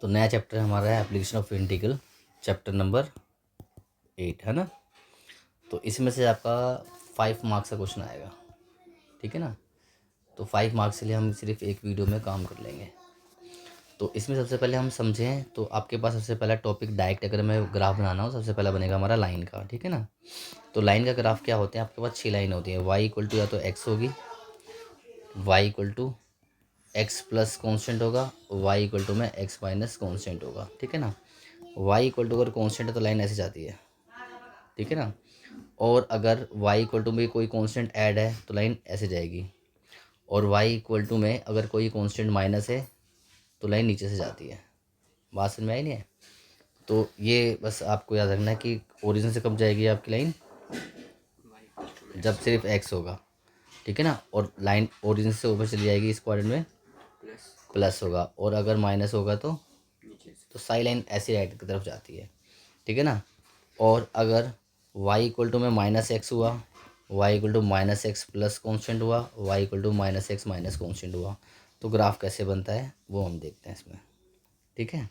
तो नया चैप्टर हमारा है application of integral, chapter number 8 है ना। तो इसमें से आपका 5 मार्क्स का क्वेश्चन आएगा, ठीक है ना। तो 5 मार्क्स के लिए हम सिर्फ एक वीडियो में काम कर लेंगे। तो इसमें सबसे पहले हम समझें तो आपके पास सबसे पहला टॉपिक डायरेक्ट अगर मैं ग्राफ बनाना हो सबसे पहला बनेगा हमारा लाइन का, ठीक है ना। तो लाइन का ग्राफ क्या होते हैं, आपके पास 6 लाइन होती है। वाई इक्वल टू या तो एक्स होगी, y equal to x plus constant होगा, वाई इक्वल टू में एक्स माइनस कॉन्स्टेंट होगा, ठीक है ना। वाई इक्वल टू अगर कॉन्स्टेंट है तो लाइन ऐसे जाती है, ठीक है ना। और अगर वाई इक्वल टू में कोई कॉन्स्टेंट ऐड है तो लाइन ऐसे जाएगी, और वाई इक्वल टू में अगर कोई कॉन्स्टेंट माइनस है तो लाइन नीचे से जाती है। बात समझ में आई नहीं है। तो ये बस आपको याद रखना है कि ओरिजिन से कब जाएगी आपकी लाइन, जब सिर्फ एक्स होगा, ठीक है ना। और लाइन ओरिजिन से ऊपर चली जाएगी, इस क्वाड्रेंट में प्लस होगा, और अगर माइनस होगा तो साई लाइन ऐसी राइट की तरफ जाती है, ठीक है ना। और अगर y इक्वल टू में माइनस एक्स हुआ, y equal to minus x plus constant हुआ, y equal to minus x minus constant हुआ, तो ग्राफ कैसे बनता है वो हम देखते हैं इसमें, ठीक है।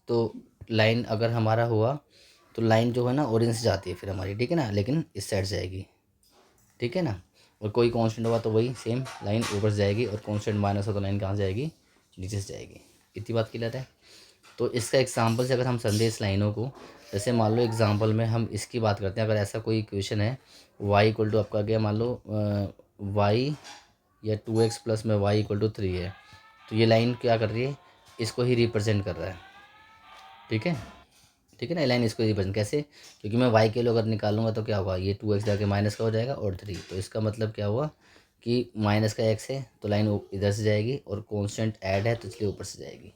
तो लाइन अगर हमारा हुआ तो लाइन जो है ना ओरिजिन से जाती है फिर हमारी, ठीक है ना, लेकिन इस साइड जाएगी, ठीक है ना। और कोई कांस्टेंट हुआ तो वही सेम लाइन ऊपर से जाएगी, और कांस्टेंट माइनस हो तो लाइन कहाँ जाएगी, नीचे से जाएगी। इतनी बात क्लियर है। तो इसका एग्जांपल से अगर हम समझें इस लाइनों को, जैसे मान लो एग्जांपल में हम इसकी बात करते हैं। अगर ऐसा कोई इक्वेशन है y इक्वल टू आपका गया मान लो y या 2x प्लस में y इक्वल टू 3 है, तो ये लाइन क्या कर रही है, इसको ही रिप्रेजेंट कर रहा है, ठीक है। ठीक है ना, लाइन इसको रिप्रेजेंट कैसे, क्योंकि मैं y के लिए अगर निकालूंगा तो क्या होगा, ये 2x जाके माइनस का हो जाएगा और 3, तो इसका मतलब क्या हुआ कि माइनस का x है तो लाइन इधर से जाएगी, और कॉन्स्टेंट ऐड है तो इसलिए ऊपर से जाएगी।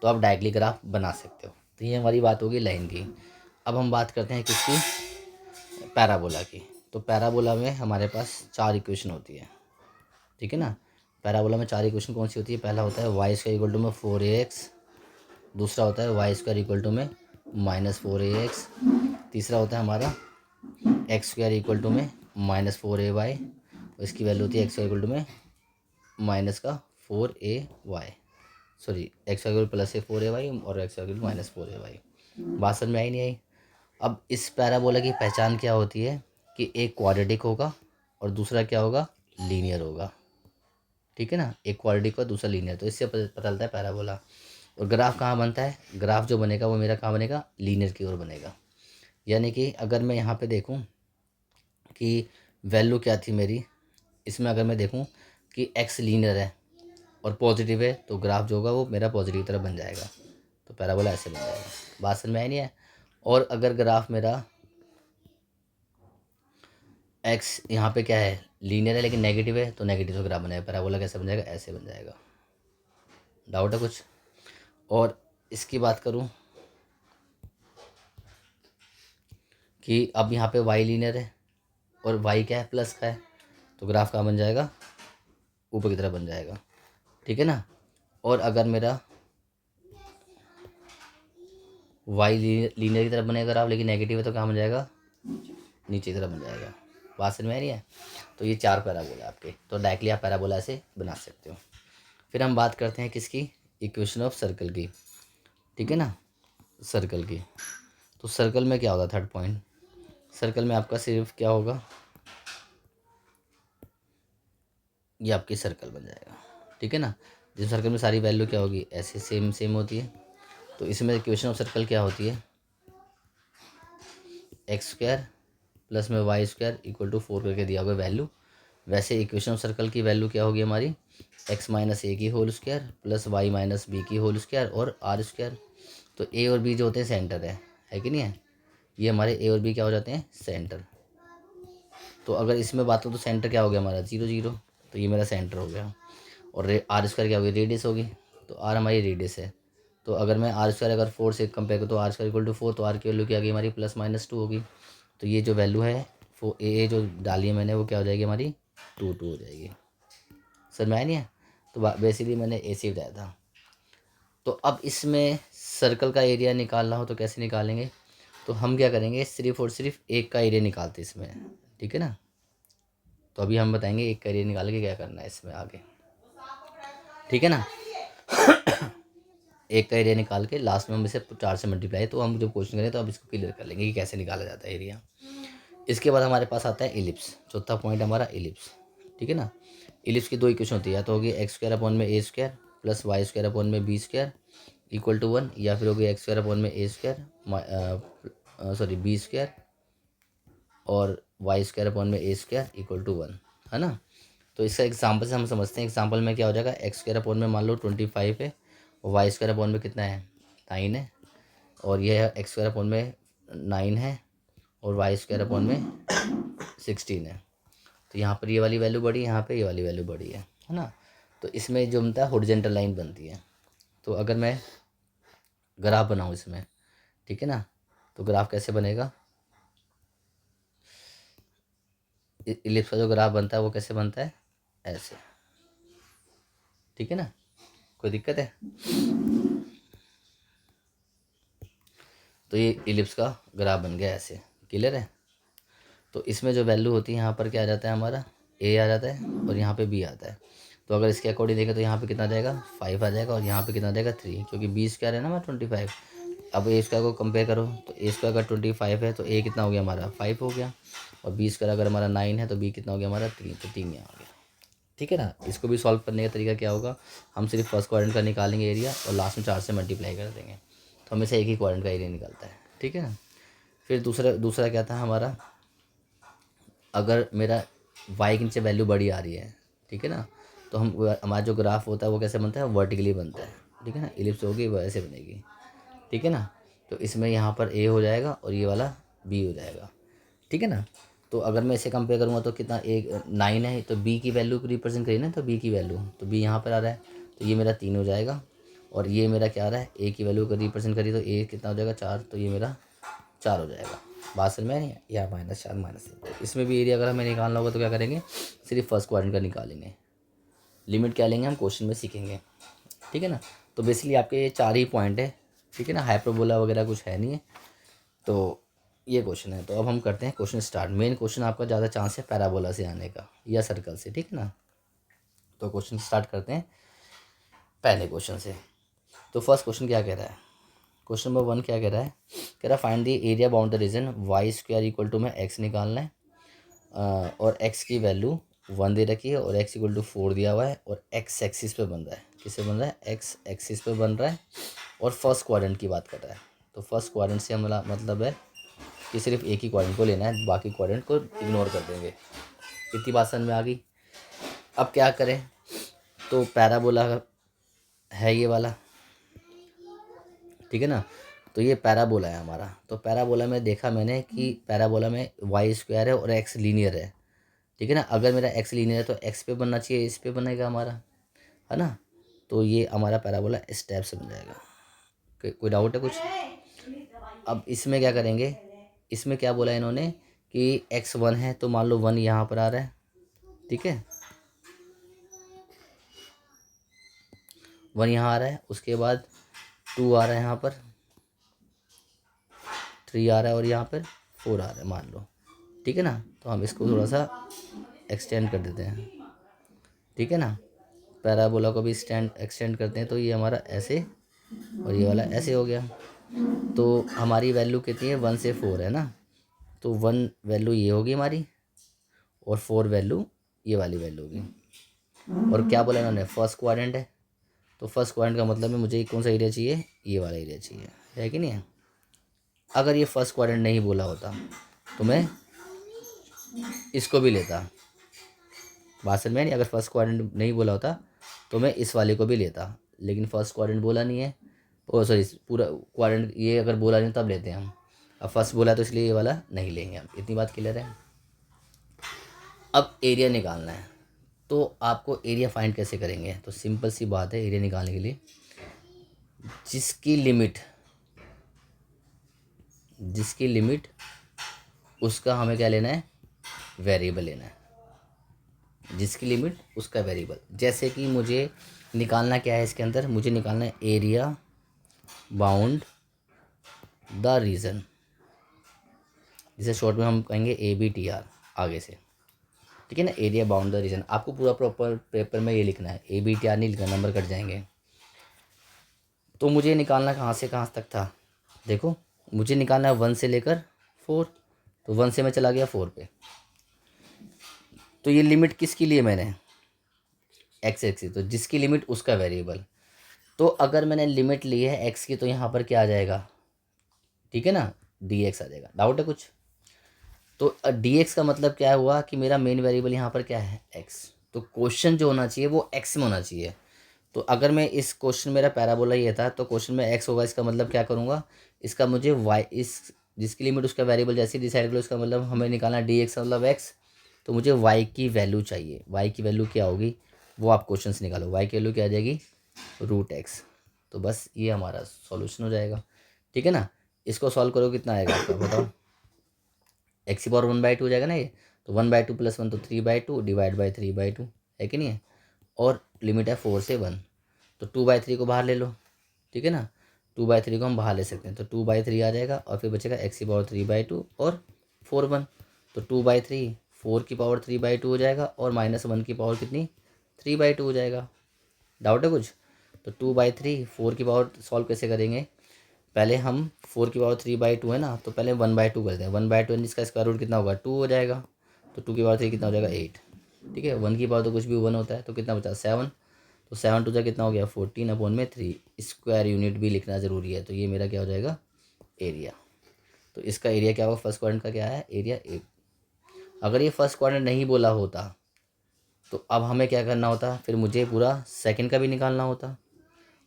तो आप डायरेक्टली ग्राफ बना सकते हो। तो ये हमारी बात होगी लाइन की। अब हम बात करते हैं किसकी, पैराबोला की। तो पैराबोला में हमारे पास 4 इक्वेशन होती है, ठीक है ना। पैराबोला में 4 इक्वेशन कौन सी होती है, पहला होता है वाई स्क्वायर इक्वल टू में 4ax, दूसरा होता है वाई स्क्वायर इक्वल टू में माइनस 4ax, तीसरा होता है हमारा एक्स स्क्वायर इक्वल टू में माइनस 4ay, और इसकी वैल्यू होती है एक्स स्क्वायर इक्वल टू में माइनस का 4ay, sorry x square plus है 4ay और एक्स स्क्वायर माइनस 4ay। बात समझ में आई नहीं आई। अब इस पैराबोला की पहचान क्या होती है कि एक क्वाड्रेटिक होगा और दूसरा क्या होगा, लीनियर होगा, ठीक है ना। एक क्वाड्रेटिक और दूसरा लीनियर, तो इससे पता चलता है पैराबोला। और ग्राफ कहाँ बनता है, ग्राफ जो बनेगा वो मेरा कहाँ बनेगा, लीनियर की ओर बनेगा। यानी कि अगर मैं यहाँ पे देखूँ कि वैल्यू क्या थी मेरी, इसमें अगर मैं देखूँ कि एक्स लीनियर है और पॉजिटिव है तो ग्राफ जो होगा वो मेरा पॉजिटिव की तरफ बन जाएगा, तो पैराबोला ऐसे बन जाएगा। बात समझ में आई नहीं है। और अगर ग्राफ मेरा एक्स यहाँ पे क्या है, लीनियर है लेकिन नेगेटिव है, तो नेगेटिव ग्राफ बनेगा। पैराबोला कैसे बन जाएगा, ऐसे बन जाएगा। डाउट है कुछ। और इसकी बात करूँ कि अब यहाँ पे वाई लीनियर है और वाई क्या है, प्लस का है, तो ग्राफ कहाँ बन जाएगा, ऊपर की तरफ बन जाएगा, ठीक है ना। और अगर मेरा वाई लीनियर की तरफ बनेगा ग्राफ लेकिन नेगेटिव है तो कहाँ बन जाएगा, नीचे की तरफ बन जाएगा। बात समझ में आ रही है। तो ये 4 पैराबोला आपके, तो डायरेक्टली आप पैराबोला ऐसे बना सकते हो। फिर हम बात करते हैं किसकी, इक्वेशन ऑफ सर्कल की, ठीक है ना, सर्कल की। तो सर्कल में क्या होगा, थर्ड पॉइंट, सर्कल में आपका सिर्फ क्या होगा, ये आपकी सर्कल बन जाएगा, ठीक है ना। जिस सर्कल में सारी वैल्यू क्या होगी, ऐसे सेम सेम होती है। तो इसमें इक्वेशन ऑफ सर्कल क्या होती है, एक्स स्क्वायर प्लस में वाई स्क्वायर इक्वल टू 4 करके दिया होगा वैल्यू। वैसे इक्वेशन ऑफ सर्कल की वैल्यू क्या होगी हमारी, एक्स माइनस ए की whole square plus y minus b की होल स्क्वायर और आर स्क्वायर। तो ए और बी जो होते हैं सेंटर है कि नहीं है, ये हमारे ए और बी क्या हो जाते हैं, सेंटर। तो अगर इसमें बात हो तो सेंटर क्या हो गया हमारा, 0 0, तो ये मेरा सेंटर हो गया। और आर स्क्वायर क्या होगी, रेडियस होगी, तो आर हमारी रेडियस है। तो अगर मैं आर स्क्वायर अगर 4 से कंपेयर करूँ तो आर स्क्वायर इक्वल टू 4, तो आर की वैल्यू क्या आ गई हमारी, प्लस माइनस 2 होगी। तो ये जो वैल्यू है वो ए जो डाली है मैंने वो क्या हो जाएगी हमारी, 2 2 हो जाएगी। सर मैं नहीं है। तो बेसिकली मैंने ए सी बताया था। तो अब इसमें सर्कल का एरिया निकालना हो तो कैसे निकालेंगे, तो हम क्या करेंगे, सिर्फ और सिर्फ एक का एरिया निकालते हैं इसमें, ठीक है ना। तो अभी हम बताएंगे एक का एरिया निकाल के क्या करना है इसमें आगे, ठीक है ना। एक का एरिया निकाल के लास्ट में हम इसे 4 से मल्टीप्लाई, तो हम जब क्वेश्चन करें तो अब इसको क्लियर कर लेंगे कि कैसे निकाला जाता है एरिया। इसके बाद हमारे पास आता है इलिप्स, चौथा पॉइंट हमारा इलिप्स, ठीक है ना। इलिप्स की दो इक्वेशन होती है, या तो होगी एक्स स्क्वायर अपॉन में ए square plus Y square upon में बी स्क्वायर इक्वल टू 1, या फिर होगी एक्स स्क्वायर अपॉन में ए स्क्वायर सॉरी बी स्क्वायर और वाई स्क्वायर अपॉन में ए स्क्वायर इक्वल टू 1, है ना। तो इसका एग्जाम्पल से हम समझते हैं। एग्जाम्पल में क्या हो जाएगा, एक्स स्क्वायर अपॉन में मान लो 25 है, और वाई स्क्वायर अपॉन में कितना है 9 है, और यह है एक्स स्क्वायर अपॉन में 9 है और वाई स्क्वायर अपॉन में 16 है। तो यहाँ पर ये वाली वैल्यू बढ़ी है, यहाँ पे ये वाली वैल्यू बढ़ी है ना। तो इसमें जो बनता है हॉरिजॉन्टल लाइन बनती है। तो अगर मैं ग्राफ बनाऊँ इसमें, ठीक है ना, तो ग्राफ कैसे बनेगा, इलिप्स का जो ग्राफ बनता है वो कैसे बनता है, ऐसे, ठीक है ना। कोई दिक्कत है, तो ये इलिप्स का ग्राफ बन गया ऐसे, क्लियर है। तो इसमें जो वैल्यू होती है यहाँ पर क्या आ जाता है हमारा, ए आ जाता है और यहाँ पे बी आता है। तो अगर इसके अकॉर्डिंग देखें तो यहाँ पे कितना आ जाएगा 5 आ जाएगा, और यहाँ पे कितना आ जाएगा 3, क्योंकि बी स्क्वायर है ना हमारा 25। अब ए स्क्वायर को कंपेयर करो तो ए स्क्वायर अगर 25 है तो ए कितना हो गया हमारा 5 हो गया, और बी स्क्वायर अगर हमारा 9 है तो बी कितना हो गया हमारा 3, तो 3 यहाँ आ गया, ठीक है ना। इसको भी सॉल्व करने का तरीका क्या होगा, हम सिर्फ फर्स्ट क्वाड्रेंट का निकालेंगे एरिया और लास्ट में 4 से मल्टीप्लाई कर देंगे, तो हमेशा एक ही क्वाड्रेंट का एरिया निकलता है, ठीक है ना। फिर दूसरा क्या था हमारा, अगर मेरा वाई के नीचे वैल्यू बड़ी आ रही है, ठीक है ना, तो हमारा जो ग्राफ होता है वो कैसे बनता है, वर्टिकली बनता है, ठीक है ना। इलिप्स होगी वो ऐसे बनेगी, ठीक है ना। तो इसमें यहाँ पर ए हो जाएगा और ये वाला बी हो जाएगा, ठीक है ना। तो अगर मैं इसे कंपेयर करूँगा तो कितना, एक 9 है तो बी की वैल्यू को रिप्रेजेंट करिए ना, तो बी की वैल्यू, तो बी यहाँ पर आ रहा है तो ये मेरा 3 हो जाएगा, और ये मेरा क्या आ रहा है, ए की वैल्यू को रिप्रेजेंट करिए तो ए कितना हो जाएगा 4, तो ये मेरा 4 हो जाएगा। बात समझ में नहीं है, या -4 -3। इसमें भी एरिया अगर हमें निकालना होगा तो क्या करेंगे, सिर्फ फर्स्ट क्वाड्रेंट का निकालेंगे। लिमिट क्या लेंगे हम क्वेश्चन में सीखेंगे, ठीक है ना। तो बेसिकली आपके ये 4 ही पॉइंट है, ठीक है ना, हाइपरबोला वगैरह कुछ है नहीं है। तो ये क्वेश्चन है, तो अब हम करते हैं क्वेश्चन स्टार्ट। मेन क्वेश्चन आपका ज़्यादा चांस है पैराबोला से आने का या सर्कल से, ठीक है ना। तो क्वेश्चन स्टार्ट करते हैं पहले क्वेश्चन से। तो फर्स्ट क्वेश्चन क्या कह रहा है, क्वेश्चन नंबर 1 क्या कह रहा है, कह रहा है find the area bound the region y square equal to में एक्स निकालना है, और एक्स की वैल्यू 1 दे रखी है और एक्स इक्वल टू 4 दिया हुआ है, और एक्स एक्सिस पे बन रहा है, किससे बन रहा है, एक्स एक्सिस पे बन रहा है, और फर्स्ट क्वाड्रेंट की बात कर रहा है। तो फर्स्ट क्वाड्रेंट से हमारा मतलब है कि सिर्फ एक ही क्वाड्रेंट को लेना है, बाकी क्वाड्रेंट को इग्नोर कर देंगे। इतनी बात समझ में आ गई। अब क्या करें, तो पैराबोला है ये वाला, ठीक है ना। तो ये पैराबोला है हमारा। तो पैराबोला में देखा मैंने कि पैराबोला में वाई स्क्वायर है और एक्स लीनियर है, ठीक है ना। अगर मेरा एक्स लीनियर है तो एक्स पे बनना चाहिए, इस पे बनेगा हमारा, है ना। तो ये हमारा पैराबोला इस टाइप से बन जाएगा। कोई डाउट है कुछ। अब इसमें क्या करेंगे, इसमें क्या बोला इन्होंने कि x1 है तो मान लो 1 यहाँ पर आ रहा है, ठीक है, 1 यहाँ आ रहा है, उसके बाद 2 आ रहा है, यहाँ पर 3 आ रहा है, और यहाँ पर 4 आ रहा है मान लो, ठीक है ना। तो हम इसको थोड़ा सा एक्सटेंड कर देते हैं, ठीक है ना। पैराबोला को भी एक्सटेंड करते हैं, तो ये हमारा ऐसे और ये वाला ऐसे हो गया। तो हमारी वैल्यू कितनी है, 1 से 4 है ना। तो 1 वैल्यू ये होगी हमारी, और 4 वैल्यू ये वाली वैल्यू होगी। और क्या बोला इन्होंने, फर्स्ट क्वाड्रेंट है, तो फर्स्ट क्वाड्रेंट का मतलब है मुझे कौन सा एरिया चाहिए, ये वाला एरिया चाहिए, है कि नहीं है। अगर ये फर्स्ट क्वाड्रेंट नहीं बोला होता तो मैं इसको भी लेता, बात समझ में नहीं। अगर फर्स्ट क्वाड्रेंट नहीं बोला होता तो मैं इस वाले को भी लेता, लेकिन फर्स्ट क्वाड्रेंट बोला नहीं है, ओ सॉरी पूरा क्वाड्रेंट ये अगर बोला नहीं तब लेते हैं हम। अब फर्स्ट बोला तो इसलिए ये वाला नहीं लेंगे हम। इतनी बात क्लियर है। अब एरिया निकालना है, तो आपको एरिया फाइंड कैसे करेंगे, तो सिंपल सी बात है एरिया निकालने के लिए, जिसकी लिमिट उसका हमें क्या लेना है, वेरिएबल लेना है, जिसकी लिमिट उसका वेरिएबल। जैसे कि मुझे निकालना क्या है इसके अंदर, मुझे निकालना है एरिया बाउंड द रीजन, जिसे शॉर्ट में हम कहेंगे ABTR आगे से, ठीक है ना। एरिया बाउंड द रीजन, आपको पूरा प्रॉपर पेपर में ये लिखना है, ABTR नहीं लिखना, नंबर कट जाएंगे। तो मुझे निकालना कहाँ से कहाँ तक था, देखो मुझे निकालना है 1 से लेकर 4, तो 1 से मैं चला गया 4 पे। तो ये लिमिट किसकी लिए मैंने, एक्स की, तो जिसकी लिमिट उसका वेरिएबल। तो अगर मैंने लिमिट ली है एक्स की, तो यहाँ पर क्या आ जाएगा, ठीक है ना, dx आ जाएगा। डाउट है कुछ? तो dx का मतलब क्या हुआ कि मेरा मेन वेरिएबल यहाँ पर क्या है, x। तो क्वेश्चन जो होना चाहिए वो x में होना चाहिए। तो अगर मैं इस क्वेश्चन, मेरा पैराबोला ये था, तो क्वेश्चन में x होगा, इसका मतलब क्या करूँगा, इसका मुझे y, इस जिसकी लिमिट उसका वेरिएबल जैसे डिसाइड करो, इसका मतलब हमें निकालना dx मतलब x। तो मुझे y की वैल्यू चाहिए, y की वैल्यू क्या होगी वो आप क्वेश्चन से निकालो, y की वैल्यू क्या आ जाएगी, √x। तो बस ये हमारा सॉल्यूशन हो जाएगा, ठीक है ना। इसको सॉल्व करो कितना आएगा आपका बताओ, x⁴ 1/2 हो जाएगा ना ये। तो 1/2 + 1 तो 3/2 डिवाइड बाई 3/2 है कि नहीं है। और लिमिट है 4 से 1, तो 2/3 को बाहर ले लो, ठीक है ना। 2/3 को हम बाहर ले सकते हैं, तो 2/3 आ जाएगा, और फिर बचेगा x⁴ 3/2 और 4 1। तो 2/3 4 की पावर 3/2 हो जाएगा, और -1 की पावर कितनी, 3/2 हो जाएगा। डाउट है कुछ? तो 2/3 4 की पावर सॉल्व कैसे करेंगे, पहले हम 4 की पावर 3/2 है ना, तो पहले 1/2 करते हैं। 1/2 इसका स्क्वायर रूट कितना होगा, 2 हो जाएगा। तो 2 की पावर 3 कितना हो जाएगा, 8, ठीक है। 1 की पावर तो कुछ भी 1 होता है, तो कितना बचा, 7। तो 7 टू जा कितना हो गया, 14/3। स्क्वायर यूनिट भी लिखना ज़रूरी है। तो ये मेरा क्या हो जाएगा, एरिया। तो इसका एरिया क्या होगा, फर्स्ट क्वाड्रेंट का क्या है, एरिया 1। अगर ये फर्स्ट क्वाड्रेंट नहीं बोला होता, तो अब हमें क्या करना होता, फिर मुझे पूरा सेकंड का भी निकालना होता।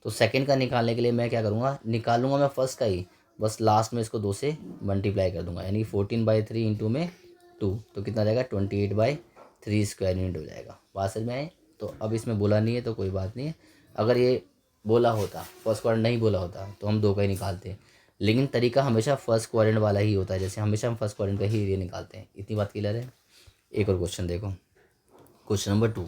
तो सेकंड का निकालने के लिए मैं क्या करूँगा, निकालूंगा मैं फर्स्ट का ही, बस लास्ट में इसको 2 से मल्टीप्लाई कर दूंगा, यानी 14/3 इंटू में 2, तो कितना जाएगा, 28/3 स्क्वायर यूनिट हो जाएगा। बात समझ में आए? तो अब इसमें बोला नहीं है तो कोई बात नहीं है। अगर ये बोला होता, फर्स्ट क्वाड्रेंट नहीं बोला होता, तो हम 2 का ही निकालते, लेकिन तरीका हमेशा फर्स्ट क्वाड्रेंट वाला ही होता है, जैसे हमेशा हम फर्स्ट क्वाड्रेंट का ही एरिया निकालते हैं। इतनी बात क्लियर है। एक और क्वेश्चन देखो, क्वेश्चन नंबर 2।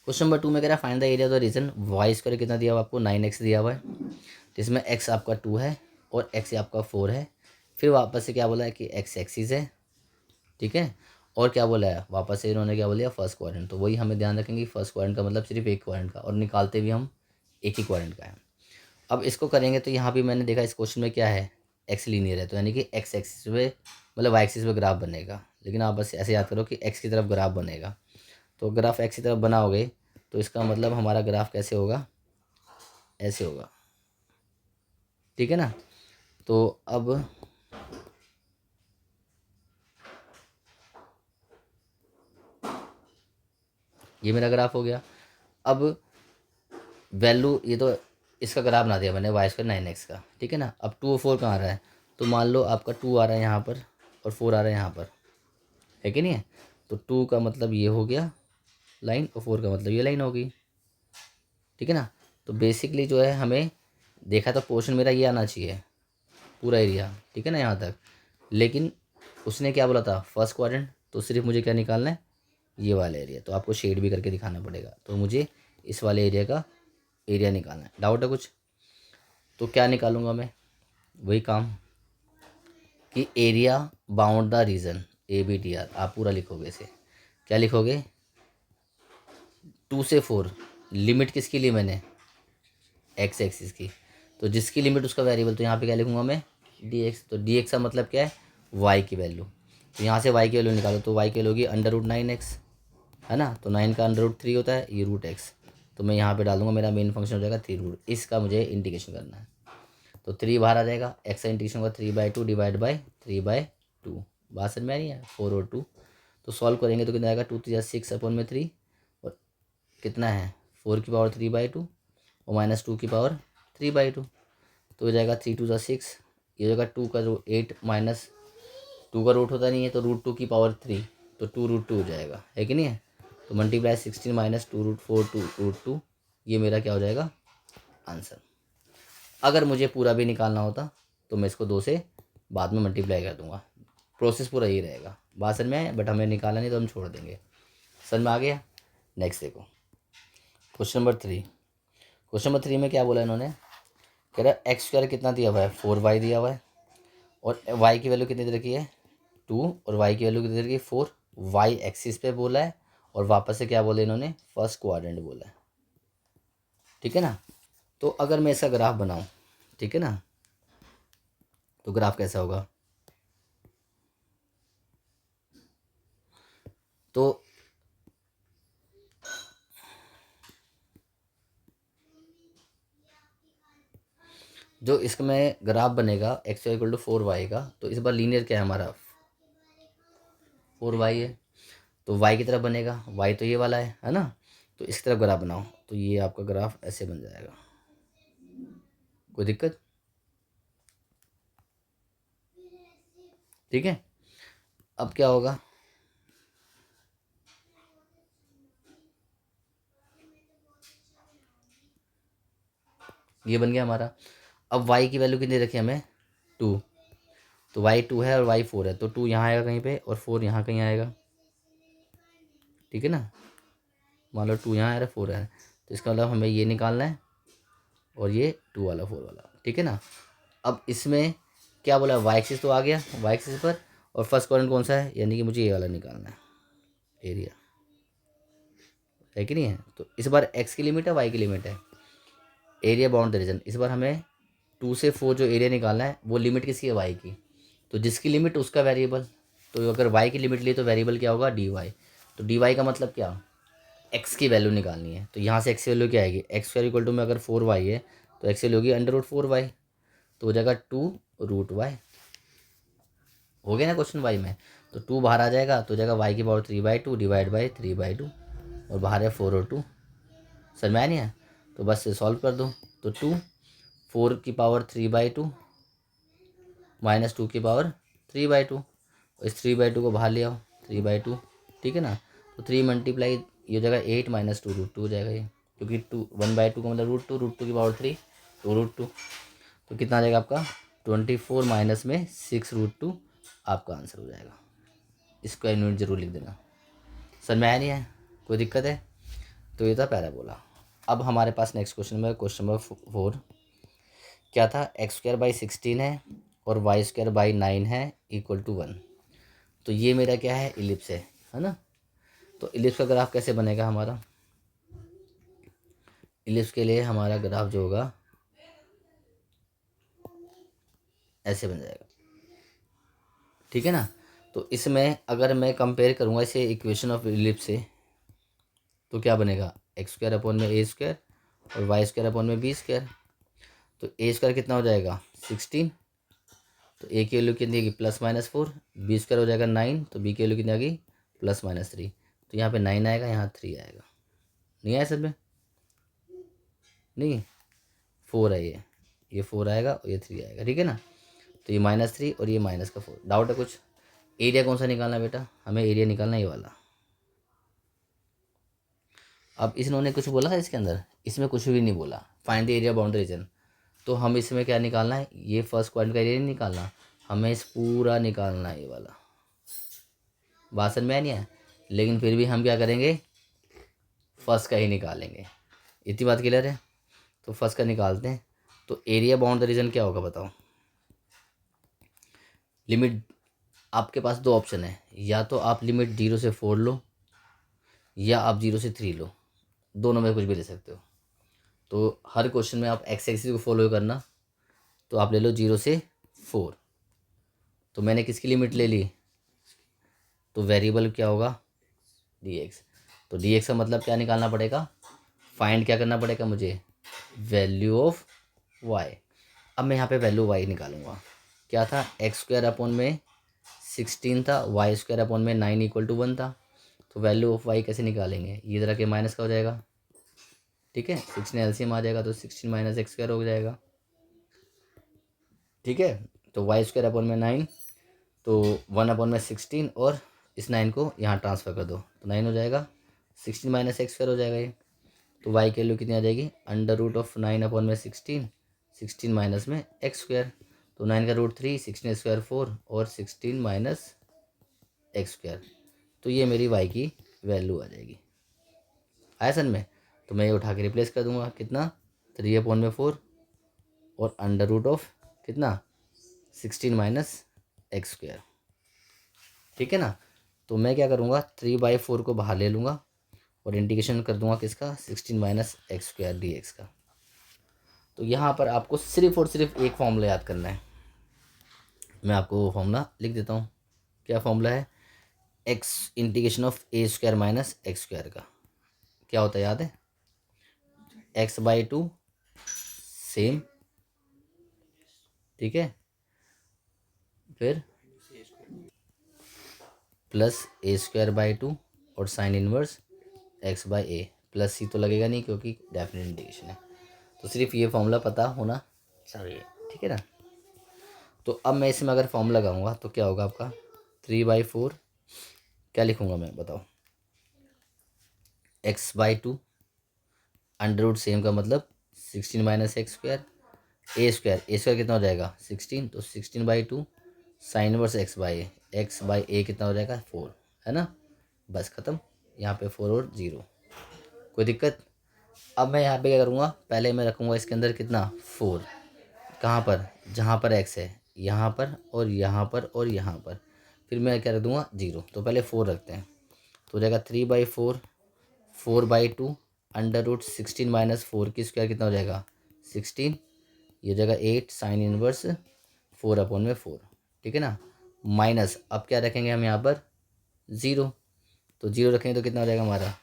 क्वेश्चन नंबर 2 में कह रहा है find the area of the region y square कितना दिया हुआ आपको, 9x दिया हुआ है, जिसमें x आपका 2 है और x आपका 4 है। फिर वापस से क्या बोला है कि x एक्सिस है, ठीक है। और क्या बोला है, वापस से इन्होंने क्या बोला, फर्स्ट क्वाड्रेंट। तो वही हमें ध्यान रखेंगे, फर्स्ट क्वाड्रेंट का मतलब सिर्फ एक क्वाड्रेंट का, और निकालते भी हम एक ही क्वाड्रेंट का है। अब इसको करेंगे तो यहाँ भी मैंने देखा इस क्वेश्चन में क्या है, एक्स लीनियर है, तो यानी कि एक्स एक्सिस पे मतलब वाई एक्सिस पे ग्राफ बनेगा। लेकिन आप बस ऐसे याद करो कि एक्स की तरफ ग्राफ बनेगा। तो ग्राफ एक्स की तरफ बनाओगे तो इसका मतलब हमारा ग्राफ कैसे होगा, ऐसे होगा, ठीक है ना। तो अब ये मेरा ग्राफ हो गया। अब वैल्यू, ये तो इसका ग्राफ बना दिया मैंने, y² 9x का, ठीक है ना। अब 2 और 4 कहाँ आ रहा है, तो मान लो आपका 2 आ रहा है यहाँ पर और 4 आ रहा है यहाँ पर, है कि नहीं है। तो 2 का मतलब ये हो गया लाइन, और 4 का मतलब ये लाइन होगी, ठीक है ना। तो बेसिकली जो है हमें देखा तो पोर्शन मेरा ये आना चाहिए, पूरा एरिया, ठीक है ना यहाँ तक। लेकिन उसने क्या बोला था, फर्स्ट क्वाड्रेंट, तो सिर्फ मुझे क्या निकालना है, ये वाला एरिया। तो आपको शेड भी करके दिखाना पड़ेगा। तो मुझे इस वाले एरिया का एरिया निकालना है। डाउट है कुछ? तो क्या निकालूंगा मैं, वही काम कि area bound the region ABTR। आप पूरा लिखोगे इसे, क्या लिखोगे, 2 से 4 लिमिट किसकी ली मैंने, एक्स एक्सिस की। तो जिसकी लिमिट उसका वेरिएबल, तो यहाँ पे क्या लिखूंगा मैं, dx। तो dx का मतलब क्या है, y की वैल्यू। तो यहाँ से y की वैल्यू निकालो, तो y की वैल्यू होगी √9x, है ना। तो 9 का √3 होता है, ये √x। तो मैं यहाँ पे डाल दूंगा, मेरा मेन फंक्शन हो जाएगा 3 इसका मुझे इंटीग्रेशन करना है। तो 3 बाहर आ जाएगा, x का इंटीग्रेशन होगा 3/2 डिवाइड बाई 3/2। बात समझ में आ रही है, 4 और 2। तो सॉल्व करेंगे तो कितना आएगा, 2 3 6/3, और कितना है 4 की पावर 3/2 और -2 की पावर 3/2। तो हो जाएगा 3 2 6, ये हो जाएगा 2 का रूट 8 -2 का रूट होता नहीं है, तो √2 की पावर 3, तो 2√2 हो जाएगा, है कि नहीं है। तो मल्टीप्लाई 16 -2√4 2√2, ये मेरा क्या हो जाएगा, आंसर। अगर मुझे पूरा भी निकालना होता तो मैं इसको 2 से बाद में मल्टीप्लाई कर दूंगा, प्रोसेस पूरा यही रहेगा। बात समझ में आए, बट हमें निकाला नहीं तो हम छोड़ देंगे। समझ में आ गया। नेक्स्ट देखो, क्वेश्चन नंबर 3। क्वेश्चन नंबर 3 में क्या बोला इन्होंने, कह रहा एक्स स्क्वायर कितना दिया हुआ है 4y दिया हुआ है, और y की वैल्यू कितनी दे रखी है 2, और y की वैल्यू कितनी दे रखी है 4, y एक्सिस पे बोला है, और वापस से क्या बोला इन्होंने, फर्स्ट क्वाड्रेंट बोला है। ठीक है ना। तो अगर मैं इसका ग्राफ बनाऊं, ठीक है ना, तो ग्राफ कैसा होगा, तो जो इसमें ग्राफ बनेगा एक्स इक्वल टू 4y का, तो इस बार लीनियर क्या है हमारा 4y है, तो y की तरफ बनेगा, y तो ये वाला है ना, तो इस तरफ ग्राफ बनाओ, तो ये आपका ग्राफ ऐसे बन जाएगा। कोई दिक्कत? ठीक है। अब क्या होगा, ये बन गया हमारा। अब y की वैल्यू कितनी रखी हमें 2, तो y 2 है और y 4 है, तो 2 यहाँ आएगा कहीं पे और 4 यहाँ कहीं आएगा। ठीक है ना, मान लो 2 यहाँ आ रहा है 4 है, तो इसका मतलब हमें ये निकालना है और ये 2 वाला 4 वाला। ठीक है ना। अब इसमें क्या बोला, वाई एक्सिस तो आ गया, वाई एक्सिस पर, और फर्स्ट क्वाड्रेंट कौन सा है, यानी कि मुझे ये वाला निकालना है, एरिया है कि नहीं है। तो इस बार एक्स की लिमिट है, वाई की लिमिट है, एरिया बाउंड द रीजन। इस बार हमें 2 से 4 जो एरिया निकालना है वो लिमिट किसकी है, वाई की, तो जिसकी लिमिट उसका वेरिएबल। तो अगर वाई की लिमिट ली तो वेरिएबल क्या होगा, डी वाई। तो डी वाई का मतलब क्या, एक्स की वैल्यू निकालनी है, तो यहाँ से एक्स की वैल्यू क्या आएगी, एक्स स्क्वायर इक्वल टू में अगर 4y है तो एक्स की वैल्यू होगी अंडर रूट 4y, तो हो जाएगा 2√y। हो गया ना क्वेश्चन वाई में, तो 2 बाहर आ जाएगा तो हो जाएगा y की पावर 3/2 डिवाइड बाई 3/2, और बाहर है 4 और 2, समझ में आया नहीं है, तो बस सॉल्व कर दो। तो 2 4 की पावर 3/2 माइनस 2 की पावर 3/2, और इस 3/2 को बाहर ले आओ 3/2। ठीक है ना, तो 3 मल्टीप्लाई ये हो जाएगा 8 माइनस 2√2 हो जाएगा ये, क्योंकि 1/2 का मतलब √2 की पावर 3 तो √2, तो कितना आ जाएगा आपका 24 माइनस में 6√2 आपका आंसर हो जाएगा। इसको यूनिट जरूर लिख देना। समझ में आया नहीं है, कोई दिक्कत है? तो ये था पैराबोला। अब हमारे पास नेक्स्ट क्वेश्चन में क्वेश्चन नंबर 4 क्या था, एक्स स्क्वायर बाई 16 है और वाई स्क्वायर बाई 9 है इक्वल टू 1। तो ये मेरा क्या है, इलिप्स है ना। तो इलिप्स का ग्राफ कैसे बनेगा हमारा, इलिप्स के लिए हमारा ग्राफ जो होगा ऐसे बन जाएगा। ठीक है ना। तो इसमें अगर मैं कंपेयर करूँगा इसे इक्वेशन ऑफ इलिप्स से, तो क्या बनेगा, एक्स स्क्वायर अपॉन में ए स्क्वायर और वाई स्क्वायर अपॉन में बी स्क्वायर। तो ए स्क्वायर कितना हो जाएगा 16, तो ए की वैल्यू कितनी आएगी +-4, बी स्क्वायर हो जाएगा 9, तो बी की वैल्यू कितनी आ गई +-3। तो यहाँ पे 9 आएगा, यहाँ 3 आएगा, नहीं आया सब में, नहीं 4 है ये 4 आएगा और ये 3 आएगा। ठीक है ना, तो ये -3 और ये -4। डाउट है कुछ? एरिया कौन सा निकालना है बेटा, हमें एरिया निकालना है ये वाला। अब इन्होंने कुछ बोला था इसके अंदर, इसमें कुछ भी नहीं बोला, find the area bound region. तो हम इसमें क्या निकालना है, ये फर्स्ट क्वाड्रेंट का एरिया नहीं निकालना, हमें इस पूरा निकालना है ये वाला। बात समझ में नहीं है, लेकिन फिर भी हम क्या करेंगे, फर्स्ट का ही निकालेंगे। इतनी बात क्लियर है, तो फर्स्ट का निकालते हैं। तो एरिया बाउंड द रीजन क्या होगा बताओ, लिमिट आपके पास दो ऑप्शन है, या तो आप लिमिट 0 से 4 लो या आप 0 से 3 लो, दोनों में कुछ भी ले सकते हो। तो हर क्वेश्चन में आप एक्स एक्सिस को फॉलो करना, तो आप ले लो 0 से 4। तो मैंने किसकी लिमिट ले ली, तो वेरिएबल क्या होगा dx। तो dx का मतलब क्या निकालना पड़ेगा, फाइंड क्या करना पड़ेगा मुझे, वैल्यू ऑफ y। अब मैं यहाँ पे वैल्यू y निकालूंगा, क्या था एक्स स्क्वायर अपॉन में 16 था, वाई स्क्वायर अपॉन में 9 इक्वल टू 1 था। तो वैल्यू ऑफ y कैसे निकालेंगे, ये तरह के माइनस का हो जाएगा। ठीक है, 16 एलसीएम आ जाएगा तो 16 माइनस एक्स स्क्वायर हो जाएगा। ठीक है, तो वाई स्क्वायर अपॉन में 9, तो 1 अपॉन में 16, और इस 9 को यहाँ ट्रांसफ़र कर दो तो 9 हो जाएगा, 16 माइनस एक्स स्क्वायर हो जाएगा ये। तो वाई की वैल्यू कितनी आ जाएगी, √9 अपॉन में 16, 16 माइनस में एक्स स्क्वायर, तो 9 का √3, 16 स्क्वायर 4 और 16 माइनस एक्स स्क्वायर। तो ये मेरी वाई की वैल्यू आ जाएगी। आया समझ में? तो मैं ये उठा के रिप्लेस कर दूंगा, कितना 3/4 और अंडर रूट ऑफ कितना 16 माइनस एक्स स्क्वायर। ठीक है ना। तो मैं क्या करूँगा 3/4 को बाहर ले लूँगा और इंटीग्रेशन कर दूंगा किसका 16 minus x square D x का। तो यहाँ पर आपको सिर्फ और सिर्फ एक फॉर्मूला याद करना है। मैं आपको वो फॉर्मूला लिख देता हूँ। क्या फॉर्मूला है x integration of A square minus x square का क्या होता है याद है x/2 सेम। ठीक है फिर प्लस a²/2 और साइन इनवर्स x/a प्लस सी तो लगेगा नहीं क्योंकि डेफिनेट इंटीग्रेशन है। तो सिर्फ ये फॉर्मूला पता होना चाहिए। ठीक है ना। तो अब मैं इसमें अगर फॉर्मूला लगाऊंगा तो क्या होगा आपका 3/4 क्या लिखूंगा मैं बताओ x/2 अंडर रूट सेम का मतलब 16 माइनस एक्स स्क्वायर ए स्क्वायर कितना हो जाएगा 16 तो 16/2 साइन वर्स एक्स बाई ए कितना हो जाएगा 4 है ना। बस ख़त्म। यहाँ पे 4 और 0 कोई दिक्कत। अब मैं यहाँ पे क्या करूँगा पहले मैं रखूँगा इसके अंदर कितना 4 कहाँ पर जहाँ पर एक्स है यहाँ पर और यहाँ पर और यहाँ पर फिर मैं क्या रख दूँगा 0। तो पहले 4 रखते हैं तो हो जाएगा 3/4 4/2 अंडर रूट 16 माइनस 4 की स्क्वायर कितना हो जाएगा 16 ये हो जाएगा 8 साइन इनवर्स 4/4। ठीक है ना। माइनस अब क्या रखेंगे हम यहाँ पर 0 तो 0 रखेंगे तो कितना हो जाएगा हमारा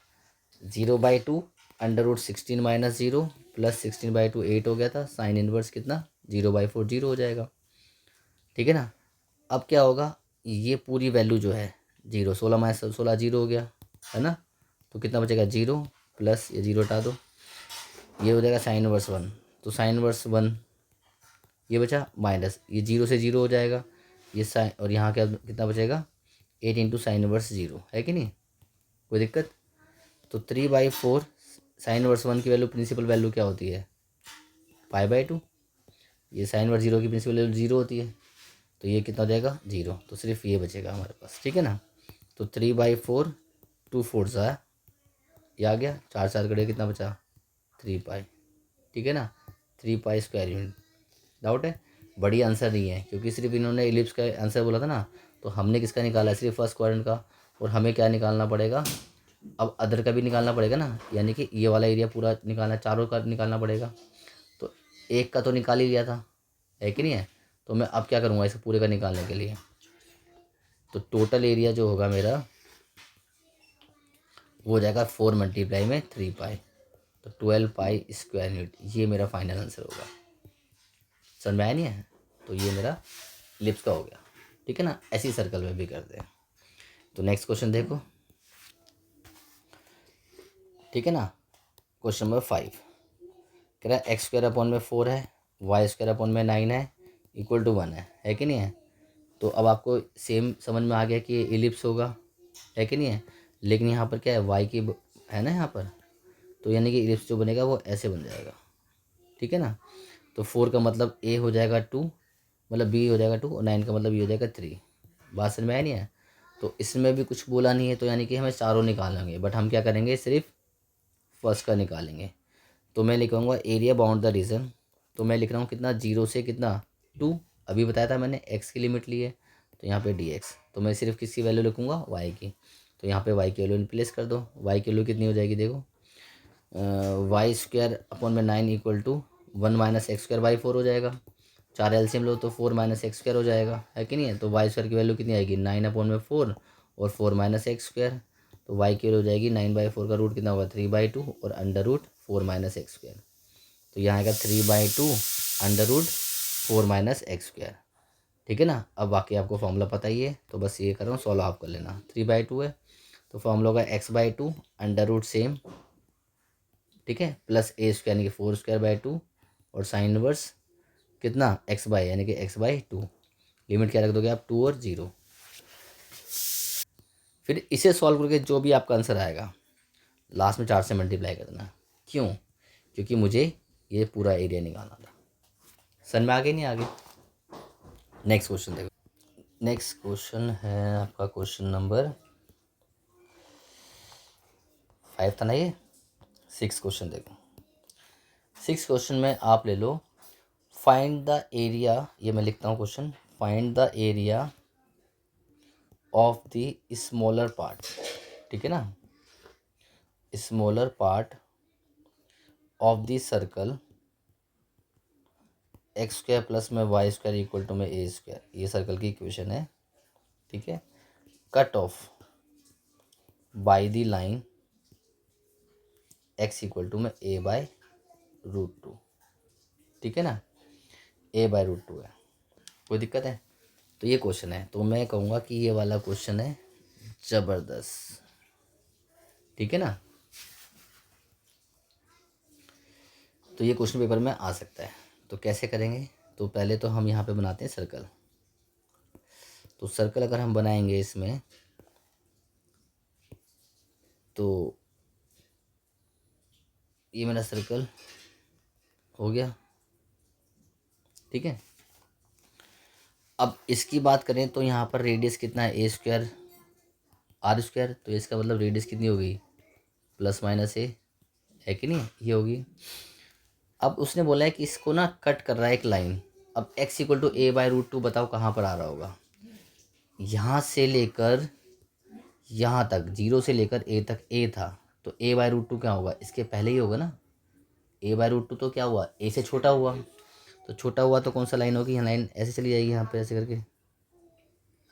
0/2 अंडर रूट 16 माइनस 0 प्लस 16/2 8 हो गया था साइन इनवर्स कितना 0/4 0 हो जाएगा। ठीक है ना। अब क्या होगा ये पूरी वैल्यू जो है 0 16 माइनस 16 0 हो गया है ना। तो कितना बचेगा 0 प्लस ये 0 हटा दो ये हो जाएगा साइन इनवर्स 1 तो साइन इनवर्स 1 ये बचा माइनस ये 0 से 0 हो जाएगा ये साइन और यहाँ क्या कितना बचेगा 8 इंटू साइन इनवर्स 0 है कि नहीं कोई दिक्कत। तो 3/4 साइन इनवर्स 1 की वैल्यू प्रिंसिपल वैल्यू क्या होती है π/2 ये साइन इनवर्स 0 की प्रिंसिपल वैल्यू 0 होती है तो ये कितना हो जाएगा 0 तो सिर्फ ये बचेगा हमारे पास। ठीक है ना। तो 3/4 2 4 ये आ गया 4 4 कड़े कितना बचा 3π। ठीक है ना 3π स्क्वायर यूनिट। डाउट है बड़ी आंसर नहीं है क्योंकि सिर्फ इन्होंने इलिप्स का आंसर बोला था ना तो हमने किसका निकाला है सिर्फ फर्स्ट क्वाड्रेंट का और हमें क्या निकालना पड़ेगा अब अदर का भी निकालना पड़ेगा ना यानी कि ये वाला एरिया पूरा निकालना चारों का निकालना पड़ेगा। तो एक का तो निकाल ही लिया था है कि नहीं है। तो मैं अब क्या करूँगा इसे पूरे का निकालने के लिए तो टोटल एरिया जो होगा मेरा वो हो जाएगा 4 मल्टीप्लाई में 3π तो 12π स्क्वायर यूनिट ये मेरा फाइनल आंसर होगा। समझ में आया नहीं है। तो ये मेरा लिप्स का हो गया। ठीक है ना। ऐसी सर्कल में भी करते हैं। तो नेक्स्ट क्वेश्चन देखो। ठीक है ना। क्वेश्चन नंबर 5 कह रहा है x² / 4 है y² / 9 है इक्वल टू 1 है कि नहीं है। तो अब आपको सेम समझ में आ गया कि ये इलिप्स होगा है कि नहीं है। लेकिन यहाँ पर क्या है y की है ना यहाँ पर तो यानी कि इलिप्स जो बनेगा वो ऐसे बन जाएगा। ठीक है ना। तो 4 का मतलब a हो जाएगा 2 मतलब b हो जाएगा 2 और 9 का मतलब ये हो जाएगा 3। बात समझ में आया नहीं है। तो इसमें भी कुछ बोला नहीं है तो यानी कि हमें चारों निकालेंगे बट हम क्या करेंगे सिर्फ फर्स्ट का निकालेंगे। तो मैं लिखूँगा एरिया बाउंड द रीजन तो मैं लिख रहा हूँ कितना 0 से कितना 2 अभी बताया था मैंने x की लिमिट ली है तो यहाँ पे dx तो मैं सिर्फ किसकी वैल्यू लिखूँगा y की। तो यहाँ पे y की वैल्यू प्लेस कर दो y की वैल्यू कितनी हो जाएगी देखो y²/9 equal to 1 minus x²/4 हो जाएगा। 4 एलसीएम लो तो 4 माइनस x² हो जाएगा है कि नहीं है। तो y² की वैल्यू कितनी आएगी 9/4 और 4 माइनस x²। तो y की वैल्यू हो जाएगी 9/4 का रूट कितना होगा 3/2 और अंडर रूट 4 माइनस x²। तो यहाँ आएगा 3/2 अंडर रूट 4 माइनस x²। ठीक है ना। अब बाकी आपको फॉर्मूला पता ही है तो बस ये कर रहा हूँ सॉल्व आप कर लेना 3/2 है तो फॉर्मूला होगा x/2 अंडर रूट सेम। ठीक है प्लस a² यानी कि 4² / 2 और साइन इनवर्स कितना x/ यानी कि x/2 लिमिट क्या रख दोगे आप 2 और 0। फिर इसे सॉल्व करके जो भी आपका आंसर आएगा लास्ट में 4 से मल्टीप्लाई कर देना। क्यों क्योंकि मुझे ये पूरा एरिया निकालना था। समझ में आगे नहीं आगे। नेक्स्ट क्वेश्चन देखो। नेक्स्ट क्वेश्चन है आपका क्वेश्चन नंबर 5 था ना ये 6 क्वेश्चन देखो। सिक्स क्वेश्चन में आप ले लो, फाइंड द एरिया, ये मैं लिखता हूँ question, find the area of the smaller part, ठीक है ना, smaller part of the circle x square plus में वाई स्क्वायर इक्वल टू में ए स्क्वायर, ये सर्कल की इक्वेशन है, ठीक है। Cut off by the line x equal to में ए बाय रूट टू, ठीक है ना, ए बाय रूट टू है, कोई दिक्कत है? तो ये क्वेश्चन है, तो मैं कहूँगा कि ये वाला क्वेश्चन है ज़बरदस्त, ठीक है ना। तो ये क्वेश्चन पेपर में आ सकता है। तो कैसे करेंगे? तो पहले तो हम यहाँ पे बनाते हैं सर्कल। तो सर्कल अगर हम बनाएंगे इसमें, तो ये मेरा सर्कल हो गया, ठीक है। अब इसकी बात करें तो यहाँ पर रेडियस कितना है, ए स्क्वायर आर स्क्वायर, तो इसका मतलब रेडियस कितनी होगी, प्लस माइनस ए, है कि नहीं, ये होगी। अब उसने बोला है कि इसको ना कट कर रहा है एक लाइन। अब x equal to a by root two, बताओ कहाँ पर आ रहा होगा, यहाँ से लेकर यहाँ तक, जीरो से लेकर ए तक ए था, तो ए बाई रूट टू क्या होगा, इसके पहले ही होगा ना, ए बाई रूट टू तो क्या हुआ, ए से छोटा हुआ, तो छोटा हुआ तो कौन सा लाइन होगी, यहाँ लाइन ऐसे चली जाएगी यहाँ पे ऐसे करके, है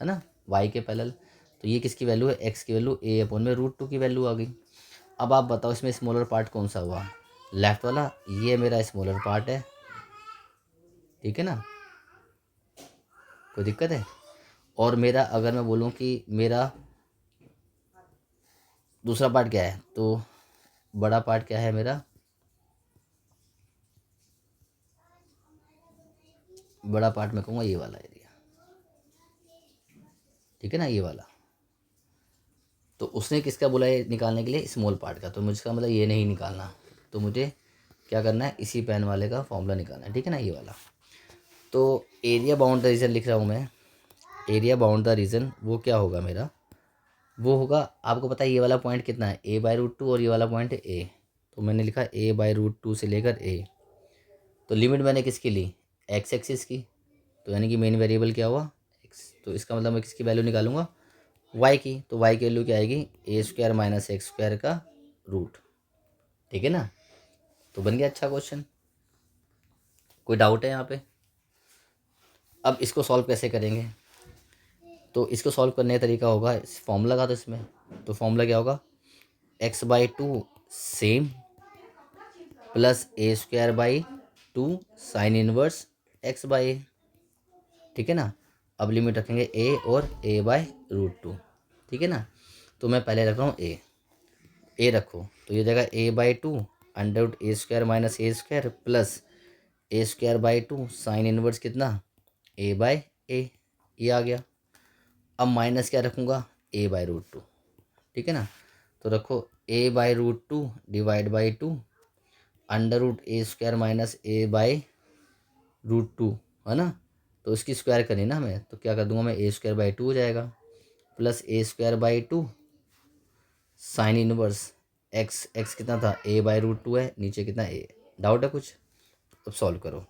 ना, y के पैरेलल। तो ये किसकी वैल्यू है, x की वैल्यू, ए अपॉन में रूट टू की वैल्यू आ गई। अब आप बताओ इसमें स्मॉलर पार्ट कौन सा हुआ, लेफ्ट वाला, ये मेरा स्मॉलर पार्ट है, ठीक है ना, कोई दिक्कत है? और मेरा अगर मैं बोलूँ कि मेरा दूसरा पार्ट क्या है, तो बड़ा पार्ट क्या है मेरा, बड़ा पार्ट मैं कहूँगा ये वाला एरिया, ठीक है ना, ये वाला। तो उसने किसका बोला है निकालने के लिए, स्मॉल पार्ट का, तो मुझका मतलब ये नहीं निकालना, तो मुझे क्या करना है, इसी पेन वाले का फॉर्मूला निकालना है, ठीक है ना, ये वाला। तो एरिया बाउंड द रीजन लिख रहा हूँ मैं, एरिया बाउंड द रीजन वो क्या होगा मेरा, वो होगा, आपको पता है ये वाला पॉइंट कितना है, ए बाई रूट टू, और ये वाला पॉइंट है ए, तो मैंने लिखा ए बाई रूट टू से लेकर ए। तो लिमिट मैंने किसकी ली, एक्स एक्सिस की, तो यानी कि मेन वेरिएबल क्या हुआ, एक्स, तो इसका मतलब मैं किसकी वैल्यू निकालूंगा, वाई की, तो वाई की वैल्यू क्या आएगी, ए स्क्वायर माइनस एक्स स्क्वायर का रूट, ठीक है ना। तो बन गया अच्छा क्वेश्चन, कोई डाउट है यहाँ पे? अब इसको सॉल्व कैसे करेंगे, तो इसको सॉल्व करने का तरीका होगा, फॉर्मूला लगा दो इसमें, तो फॉर्मूला क्या होगा, X by two same plus A square by two sine inverse X by A, ठीक है ना। अब लिमिट रखेंगे ए और ए बाय रूट टू, ठीक है ना। तो मैं पहले रख रहा हूँ ए रखो, तो ये जगह A by two under root A square minus A square plus A square by two sine inverse कितना, ए बाय ए, ये आ गया। अब माइनस क्या रखूँगा, ए बाई रूट टू, ठीक है ना। तो रखो A by root two divide by two under root A square minus A by root two, है ना। तो इसकी स्क्वायर करनी ना हमें, तो क्या कर दूंगा मैं, ए स्क्वायर बाई टू हो जाएगा plus A square by two sine inverse x, x कितना था, ए बाई रूट टू है, नीचे कितना ए, डाउट है कुछ? अब सॉल्व करो,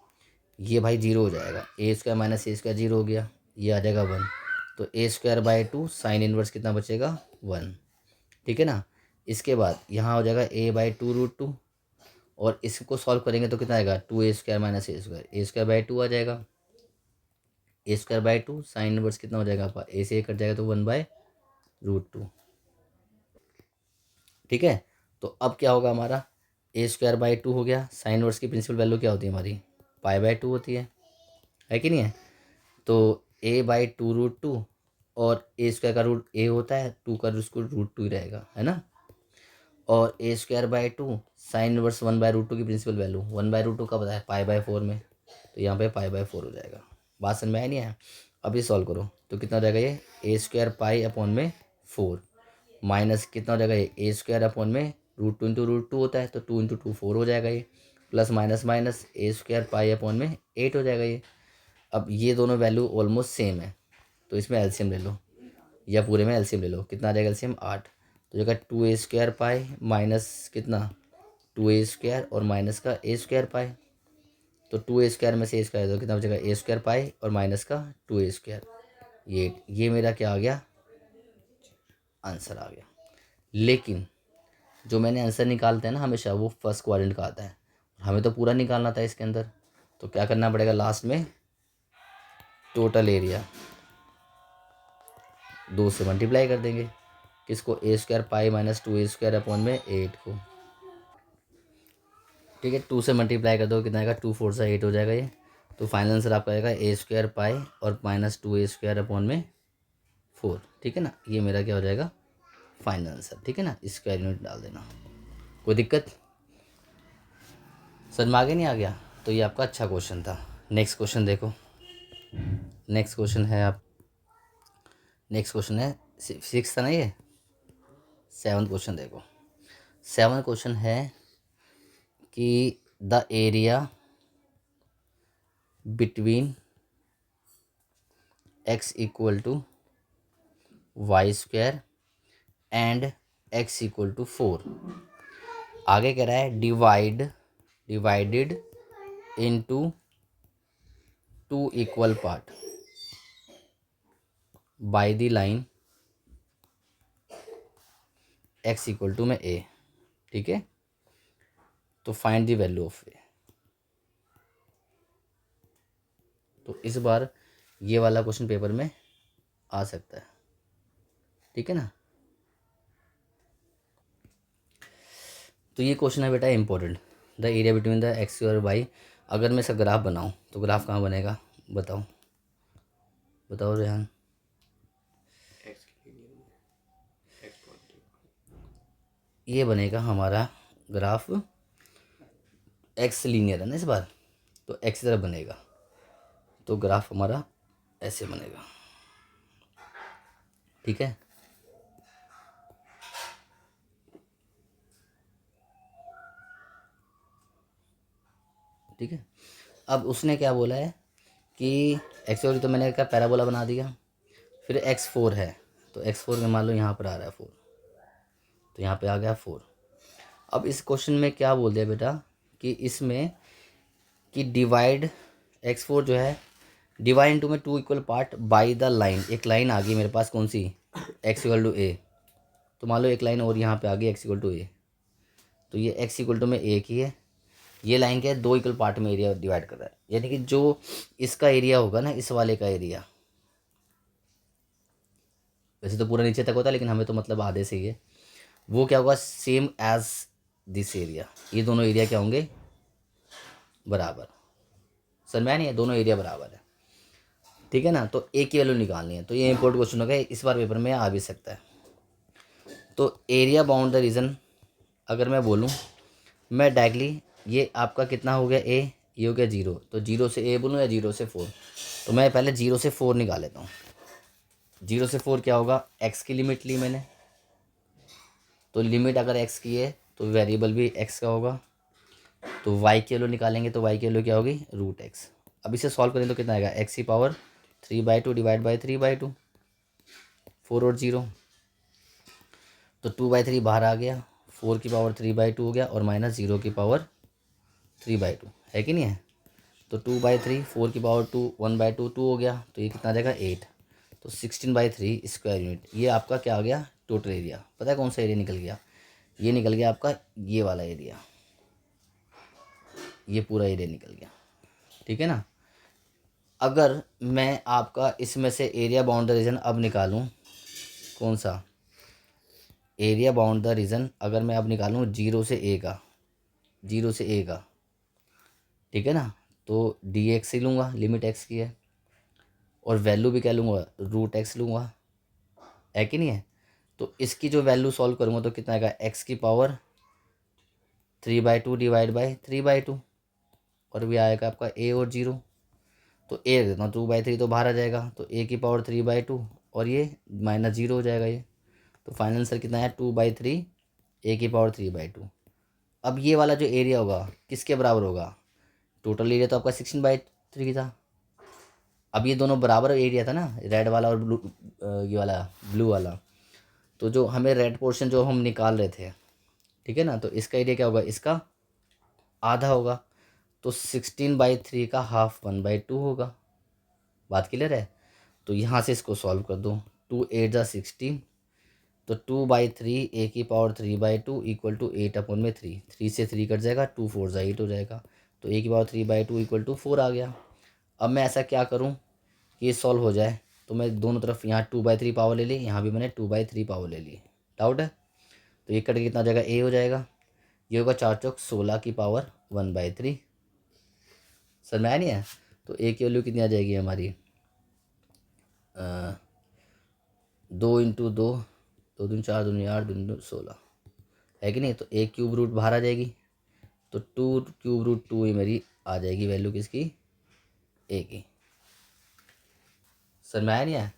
ये भाई जीरो हो जाएगा, A square minus A square zero हो गया, ये आ जाएगा वन, तो A square by two sine inverse कितना बचेगा, वन, ठीक है ना। इसके बाद यहाँ हो जाएगा A by two root two, और इसको सॉल्व करेंगे तो कितना आएगा, two A square minus A square by two आ जाएगा, A square by two sine inverse कितना हो जाएगा आपका, ए से ए कट जाएगा तो वन बाय रूट टू, ठीक है। तो अब क्या होगा हमारा, ए स्क्वायर बाई टू हो गया, साइन इनवर्स की प्रिंसिपल वैल्यू क्या होती है हमारी, पाई बाई टू होती है कि नहीं है। तो ए बाई टू रूट टू, और ए स्क्वायर का रूट ए होता है, टू का उसको रूट टू ही रहेगा, है ना। और A square by two sine inverse one by root two की principal value, one by root two का पता है, पाई बाय फोर में, तो यहाँ पे पाई बाय फोर हो जाएगा। बात समझ में आया नहीं है? अब ये सॉल्व करो तो कितना हो जाएगा, ये ए स्क्वायर पाई अपॉन में फोर माइनस कितना हो जाएगा, ये ए स्क्वायर अपॉन में root two into root two होता है, तो टू इंटू टू फोर हो जाएगा ये, plus minus minus A square pi upon में एट हो जाएगा ये। अब ये दोनों वैल्यू ऑलमोस्ट सेम है, तो इसमें एलसीएम ले लो, या पूरे में एलसीएम ले लो, कितना आ जाएगा एलसीएम, आठ, तो जगह टू ए स्क्वायर पाई माइनस कितना 2a² और माइनस का a² पाई। तो 2a² में से a² तो कितना बचेगा a² पाई और माइनस का 2a²। ये मेरा क्या आ गया, आंसर आ गया। लेकिन जो मैंने आंसर निकालते हैं ना हमेशा वो फर्स्ट क्वाड्रेंट का आता है, हमें तो पूरा निकालना था इसके अंदर। तो क्या करना पड़ेगा लास्ट में, टोटल एरिया 2 से मल्टीप्लाई कर देंगे। किसको, a² pi minus 2a² upon में 8 को। ठीक है, 2 से मल्टीप्लाई कर दो कितना आएगा, 2 4 से 8 हो जाएगा ये। तो फाइनल आंसर आपका आएगा a² पाई और माइनस 2a² अपॉन में 4। ठीक है ना, ये मेरा क्या हो जाएगा फाइनल आंसर। ठीक है ना, स्क्वायर यूनिट डाल देना। कोई दिक्कत समझ में आगे नहीं आ गया? तो ये आपका अच्छा क्वेश्चन था। नेक्स्ट क्वेश्चन देखो। नेक्स्ट क्वेश्चन है आप, नेक्स्ट क्वेश्चन है 6 था ना ये, 7th क्वेश्चन देखो। 7th क्वेश्चन है कि the area between x equal to y² and x equal to 4। आगे कह रहा है divided into 2 equal part by the line x equal to में a। ठीक है, तो find the value of a। तो इस बार ये वाला क्वेश्चन पेपर में आ सकता है। ठीक है ना, तो ये क्वेश्चन है बेटा important. The area between the x और y। अगर मैं इसका ग्राफ बनाऊं तो ग्राफ कहाँ बनेगा, बताओ बताओ रेहान। ये बनेगा हमारा ग्राफ, x लीनियर है ना इस बार, तो x की तरफ बनेगा। तो ग्राफ हमारा ऐसे बनेगा। ठीक है, ठीक है। अब उसने क्या बोला है कि एक्स और, तो मैंने क्या पैराबोला बना दिया। फिर x4 है, तो x4 में मान लो यहाँ पर आ रहा है 4, तो यहाँ पे आ गया 4। अब इस क्वेश्चन में क्या बोल दिया बेटा कि इसमें कि डिवाइड x4 जो है डिवाइड इनटू में 2 equal part by the line. एक लाइन आ गई मेरे पास, कौन सी, x इक्वल टू a। तो मान लो एक लाइन और यहाँ पे आ गई x इक्वल टू a, तो ये x इक्वल टू में a की है। ये लाइन क्या है, 2 इक्वल पार्ट में एरिया डिवाइड कर रहा है, यानी कि जो इसका एरिया होगा ना, इस वाले का एरिया, वैसे तो पूरा नीचे तक होता है लेकिन हमें तो मतलब आधे से ही है, वो क्या होगा सेम एज दिस एरिया। ये दोनों एरिया क्या होंगे, बराबर। समझ में आया नहीं है, दोनों एरिया बराबर है। ठीक है ना, तो ए की वैल्यू निकालनी है। तो ये इंपॉर्टेंट क्वेश्चन होगा, इस बार पेपर में आ भी सकता है। तो एरिया बाउंड द रीजन अगर मैं बोलूँ, मैं डायरेक्टली ये आपका कितना हो गया ए, ये हो गया 0, तो 0 से ए बोलूँ या 0 से 4, तो मैं पहले 0 से 4 निकाल लेता हूँ। 0 से 4 क्या होगा, x की लिमिट ली मैंने, तो लिमिट अगर x की है तो वेरिएबल भी x का होगा। तो y की वैल्यू निकालेंगे, तो y की वैल्यू क्या होगी, √x। अब इसे सॉल्व करें तो कितना आएगा, x की पावर 3/2 डिवाइड बाई 3/2, 4 और 0, तो 2/3 बाहर आ गया, 4 की पावर 3/2 हो गया और माइनस 0 की पावर 3/2 है कि नहीं है। तो 2/3, 4 की पावर 2, 1/2 2 हो गया, तो ये कितना आ जाएगा 8। तो 16/3 स्क्वायर यूनिट। ये आपका क्या आ गया, टोटल एरिया। पता है कौन सा एरिया निकल गया, ये निकल गया आपका ये वाला एरिया, ये पूरा एरिया निकल गया। ठीक है ना। अगर मैं आपका इसमें से एरिया बाउंड द रीजन अब निकालूं, कौन सा एरिया बाउंड द रीजन, अगर मैं अब निकालूं 0 से a का, 0 से a का, ठीक है ना, तो dx ही लूँगा, लिमिट x की है, और वैल्यू भी क्या लूँगा, √x लूँगा, है कि नहीं है। तो इसकी जो वैल्यू सॉल्व करूँगा तो कितना आएगा, x की पावर 3/2 डिवाइड बाई 3/2, और भी आएगा आपका a और 0, तो a रख देता हूँ, 2/3 तो बाहर आ जाएगा, तो a की पावर 3/2 और ये माइनस 0 हो जाएगा ये। तो फाइनल आंसर कितना है, 2/3 a की पावर 3/2। अब ये वाला जो एरिया होगा किसके बराबर होगा, टोटल एरिया तो आपका 16/3 था। अब ये दोनों बराबर एरिया था ना, रेड वाला और ब्लू, ये वाला ब्लू वाला। तो जो हमें रेड पोर्शन जो हम निकाल रहे थे, ठीक है ना। तो इसका एरिया क्या होगा, इसका आधा होगा, तो 16/3 का हाफ 1/2 होगा। बात क्लियर है। तो यहाँ से इसको सॉल्व कर दो, 2 8 = 16, तो 2/3 a⁻³ इक्वल टू 8/3, 3 से 3 कट जाएगा, 2 4 8 हो जाएगा, तो a⁻³ इक्वल टू 4 आ गया। अब मैं ऐसा क्या करूँ कि ये सॉल्व हो जाए, तो मैं दोनों तरफ यहाँ 2/3 पावर ले ली, यहाँ भी मैंने 2/3 पावर ले ली। डाउट है। तो ये कट के कितना हो जाएगा, a हो जाएगा, ये होगा 4 चौक 16 की पावर 1/3। सर मैं नहीं है। तो a की वैल्यू कितनी आ जाएगी हमारी, 2 × 2, 2 दूनी 4, 2 दूनी 8, 2 दूनी 16 है कि नहीं। तो a³ बाहर आ जाएगी, तो 2³ ही मेरी आ जाएगी वैल्यू किसकी, a की। सर में आया नहीं आया,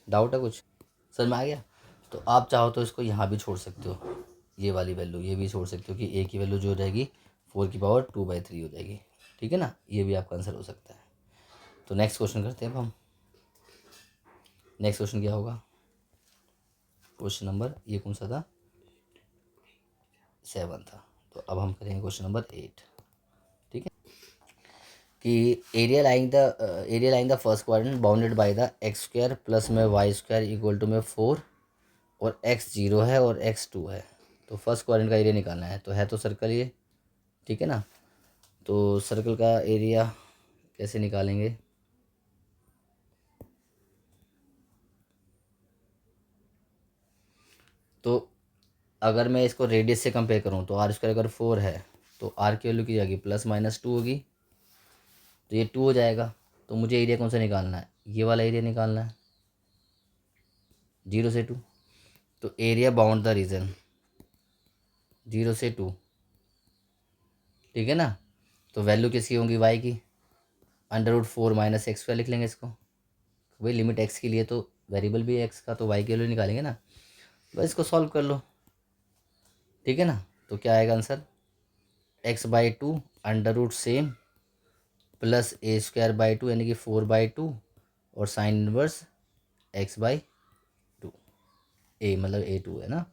डाउट है कुछ, सर में आ गया। तो आप चाहो तो इसको यहाँ भी छोड़ सकते हो, ये वाली वैल्यू ये भी छोड़ सकते हो कि a की वैल्यू जो हो जाएगी 4 की पावर 2/3 हो जाएगी। ठीक है ना, ये भी आपका आंसर हो सकता है। तो नेक्स्ट क्वेश्चन करते हैं अब हम। नेक्स्ट क्वेश्चन क्या होगा, क्वेश्चन नंबर ये कौन सा था, 7 था। तो अब हम करेंगे क्वेश्चन नंबर 8। ठीक है, कि area line the first quadrant bounded by the x² plus में y² इक्वल टू में 4 और x 0 है और x 2 है। तो फर्स्ट क्वाड्रेंट का एरिया निकालना है, तो है तो सर्कल ये, ठीक है ना। तो सर्कल का एरिया कैसे निकालेंगे, तो अगर मैं इसको रेडियस से कंपेयर करूँ तो r² अगर 4 है तो r की वैल्यू की जाएगी +-2 होगी, तो ये 2 हो जाएगा। तो मुझे एरिया कौन सा निकालना है, ये वाला एरिया निकालना है, 0 से 2। तो एरिया बाउंड द रीजन 0 से 2, ठीक है ना। तो वैल्यू किसकी होंगी, y की, √4 - x² लिख लेंगे इसको। भाई लिमिट x के लिए तो वेरिएबल भी है x का, तो y की वैल्यू निकालेंगे ना। बस इसको सॉल्व कर लो, ठीक है ना। तो क्या आएगा answer, x/2 under root same plus a²/2 यानी कि 4/2 और साइन इनवर्स x/2, a मतलब a2 है ना,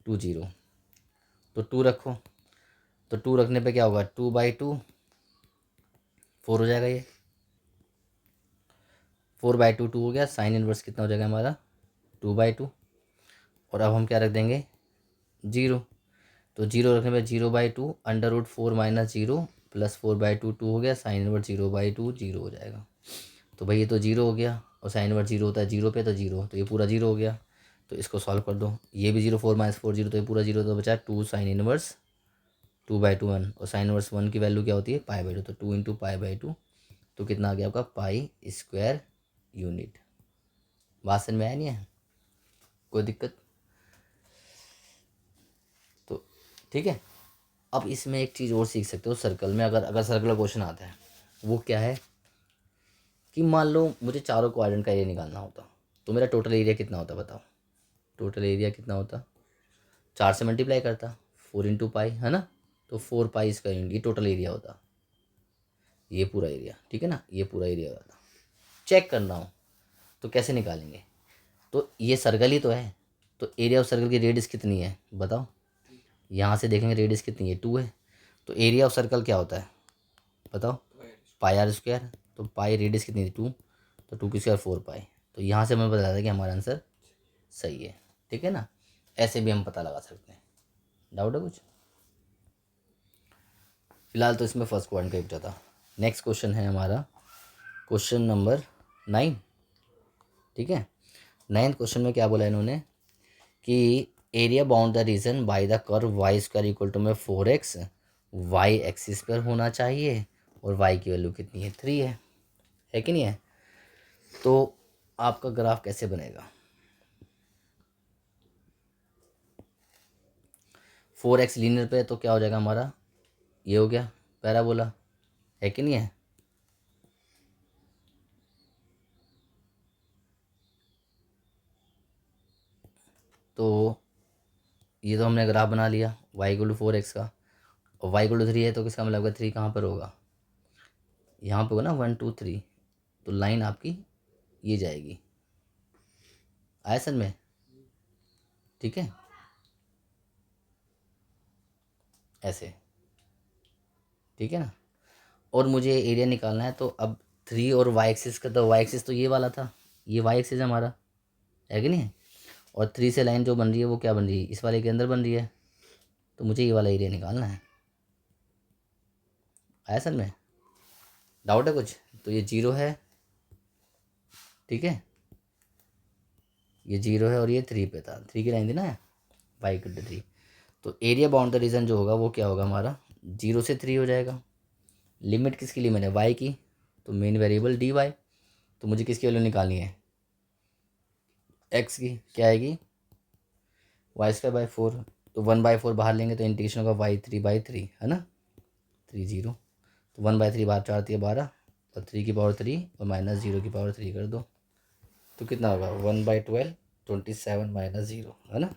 2 0। तो 2 रखो, तो 2 रखने पे क्या होगा, 2/2 4 हो जाएगा, ये 4/2 2 हो गया, साइन इनवर्स कितना हो जाएगा हमारा 2/2। और अब हम क्या रख देंगे, 0। तो 0 रखने पे 0/2 अंडर रूट 4 - 0 प्लस 4/2 2 हो गया, साइन इनवर्स 0/2 0 हो जाएगा। तो भाई ये तो 0 हो गया, और साइन इनवर्स 0 होता है 0 पे, तो 0, तो ये पूरा 0 हो गया। तो इसको सॉल्व कर दो, ये भी 0, 4 - 4 0, तो ये पूरा 0, तो बचा 2 साइन इनवर्स 2/2 1, और साइन इनवर्स 1 की वैल्यू क्या होती है π/2, तो 2 × π/2, तो कितना आ गया आपका π² यूनिट। बात समझ में आया नहीं है, कोई दिक्कत, तो ठीक है। अब इसमें एक चीज़ और सीख सकते हो सर्कल में, अगर सर्कल का क्वेश्चन आता है, वो क्या है कि मान लो मुझे चारों क्वाड्रेंट का एरिया निकालना होता, तो मेरा टोटल एरिया कितना होता बताओ, टोटल एरिया कितना होता, 4 से मल्टीप्लाई करता, 4 × π है ना, तो 4π इसका यूनिट, ये टोटल एरिया होता, ये पूरा एरिया, ठीक है ना, ये पूरा एरिया होता। चेक करना हो तो कैसे निकालेंगे, तो ये सर्कल ही तो है, तो एरिया ऑफ सर्कल की रेडियस कितनी है बताओ, यहाँ से देखेंगे रेडियस कितनी है 2 है, तो एरिया ऑफ सर्कल क्या होता है बताओ, πr², तो पाई रेडियस कितनी थी 2, तो 2 की स्क्वायर 4π, तो यहाँ से हमें बता था कि हमारा आंसर सही है, ठीक है ना। ऐसे भी हम पता लगा सकते हैं, डाउट है कुछ, फिलहाल तो इसमें फर्स्ट क्वाड्रेंट का ही पूछा था। नेक्स्ट क्वेश्चन है हमारा क्वेश्चन नंबर 9, ठीक है। 9th क्वेश्चन में क्या बोला इन्होंने कि area bound the region by the curve y² equal to में 4x y एक्सिस पर होना चाहिए, और y की वैल्यू कितनी है 3 है कि नहीं है। तो आपका ग्राफ कैसे बनेगा, 4x लीनियर पे, तो क्या हो जाएगा हमारा, ये हो गया पैराबोला, है कि नहीं है। तो ये तो हमने ग्राफ बना लिया y = 4x का, और y = 3 है, तो किसका मतलब होगा 3 कहाँ पर होगा, यहाँ पे होगा ना 1 2 3, तो लाइन आपकी ये जाएगी, आया समझ में, ठीक है। ऐसे, ठीक है ना। और मुझे एरिया निकालना है, तो अब 3 और वाई एक्सिस का, तो वाई एक्सिस तो ये वाला था, ये वाई एक्सिस हमारा है कि नहीं। और 3 से लाइन जो बन रही है वो क्या बन रही है, इस वाले के अंदर बन रही है, तो मुझे ये वाला एरिया निकालना है। आया सर में, डाउट है कुछ? तो ये 0 है, ठीक है, ये 0 है और ये 3 पे था, 3 की लाइन थी ना, वाई इक्वल टू 3। तो एरिया बाउंड द रीजन जो होगा वो क्या होगा हमारा, 0 से 3 हो जाएगा। लिमिट किसकी लिमिट है, वाई की, तो मेन वेरिएबल डी वाई। तो मुझे किसकी वैल्यू निकालनी है, एक्स की, क्या आएगी, y²/4। तो 1/4 बाहर लेंगे तो इंटीग्रेशन होगा y3/3, है ना, 3 0। तो 1/3 बाहर, 4×3 = 12, और 3 की पावर 3 और -0 की पावर 3 कर दो, तो कितना होगा, 1/12, 27 - 0, है ना।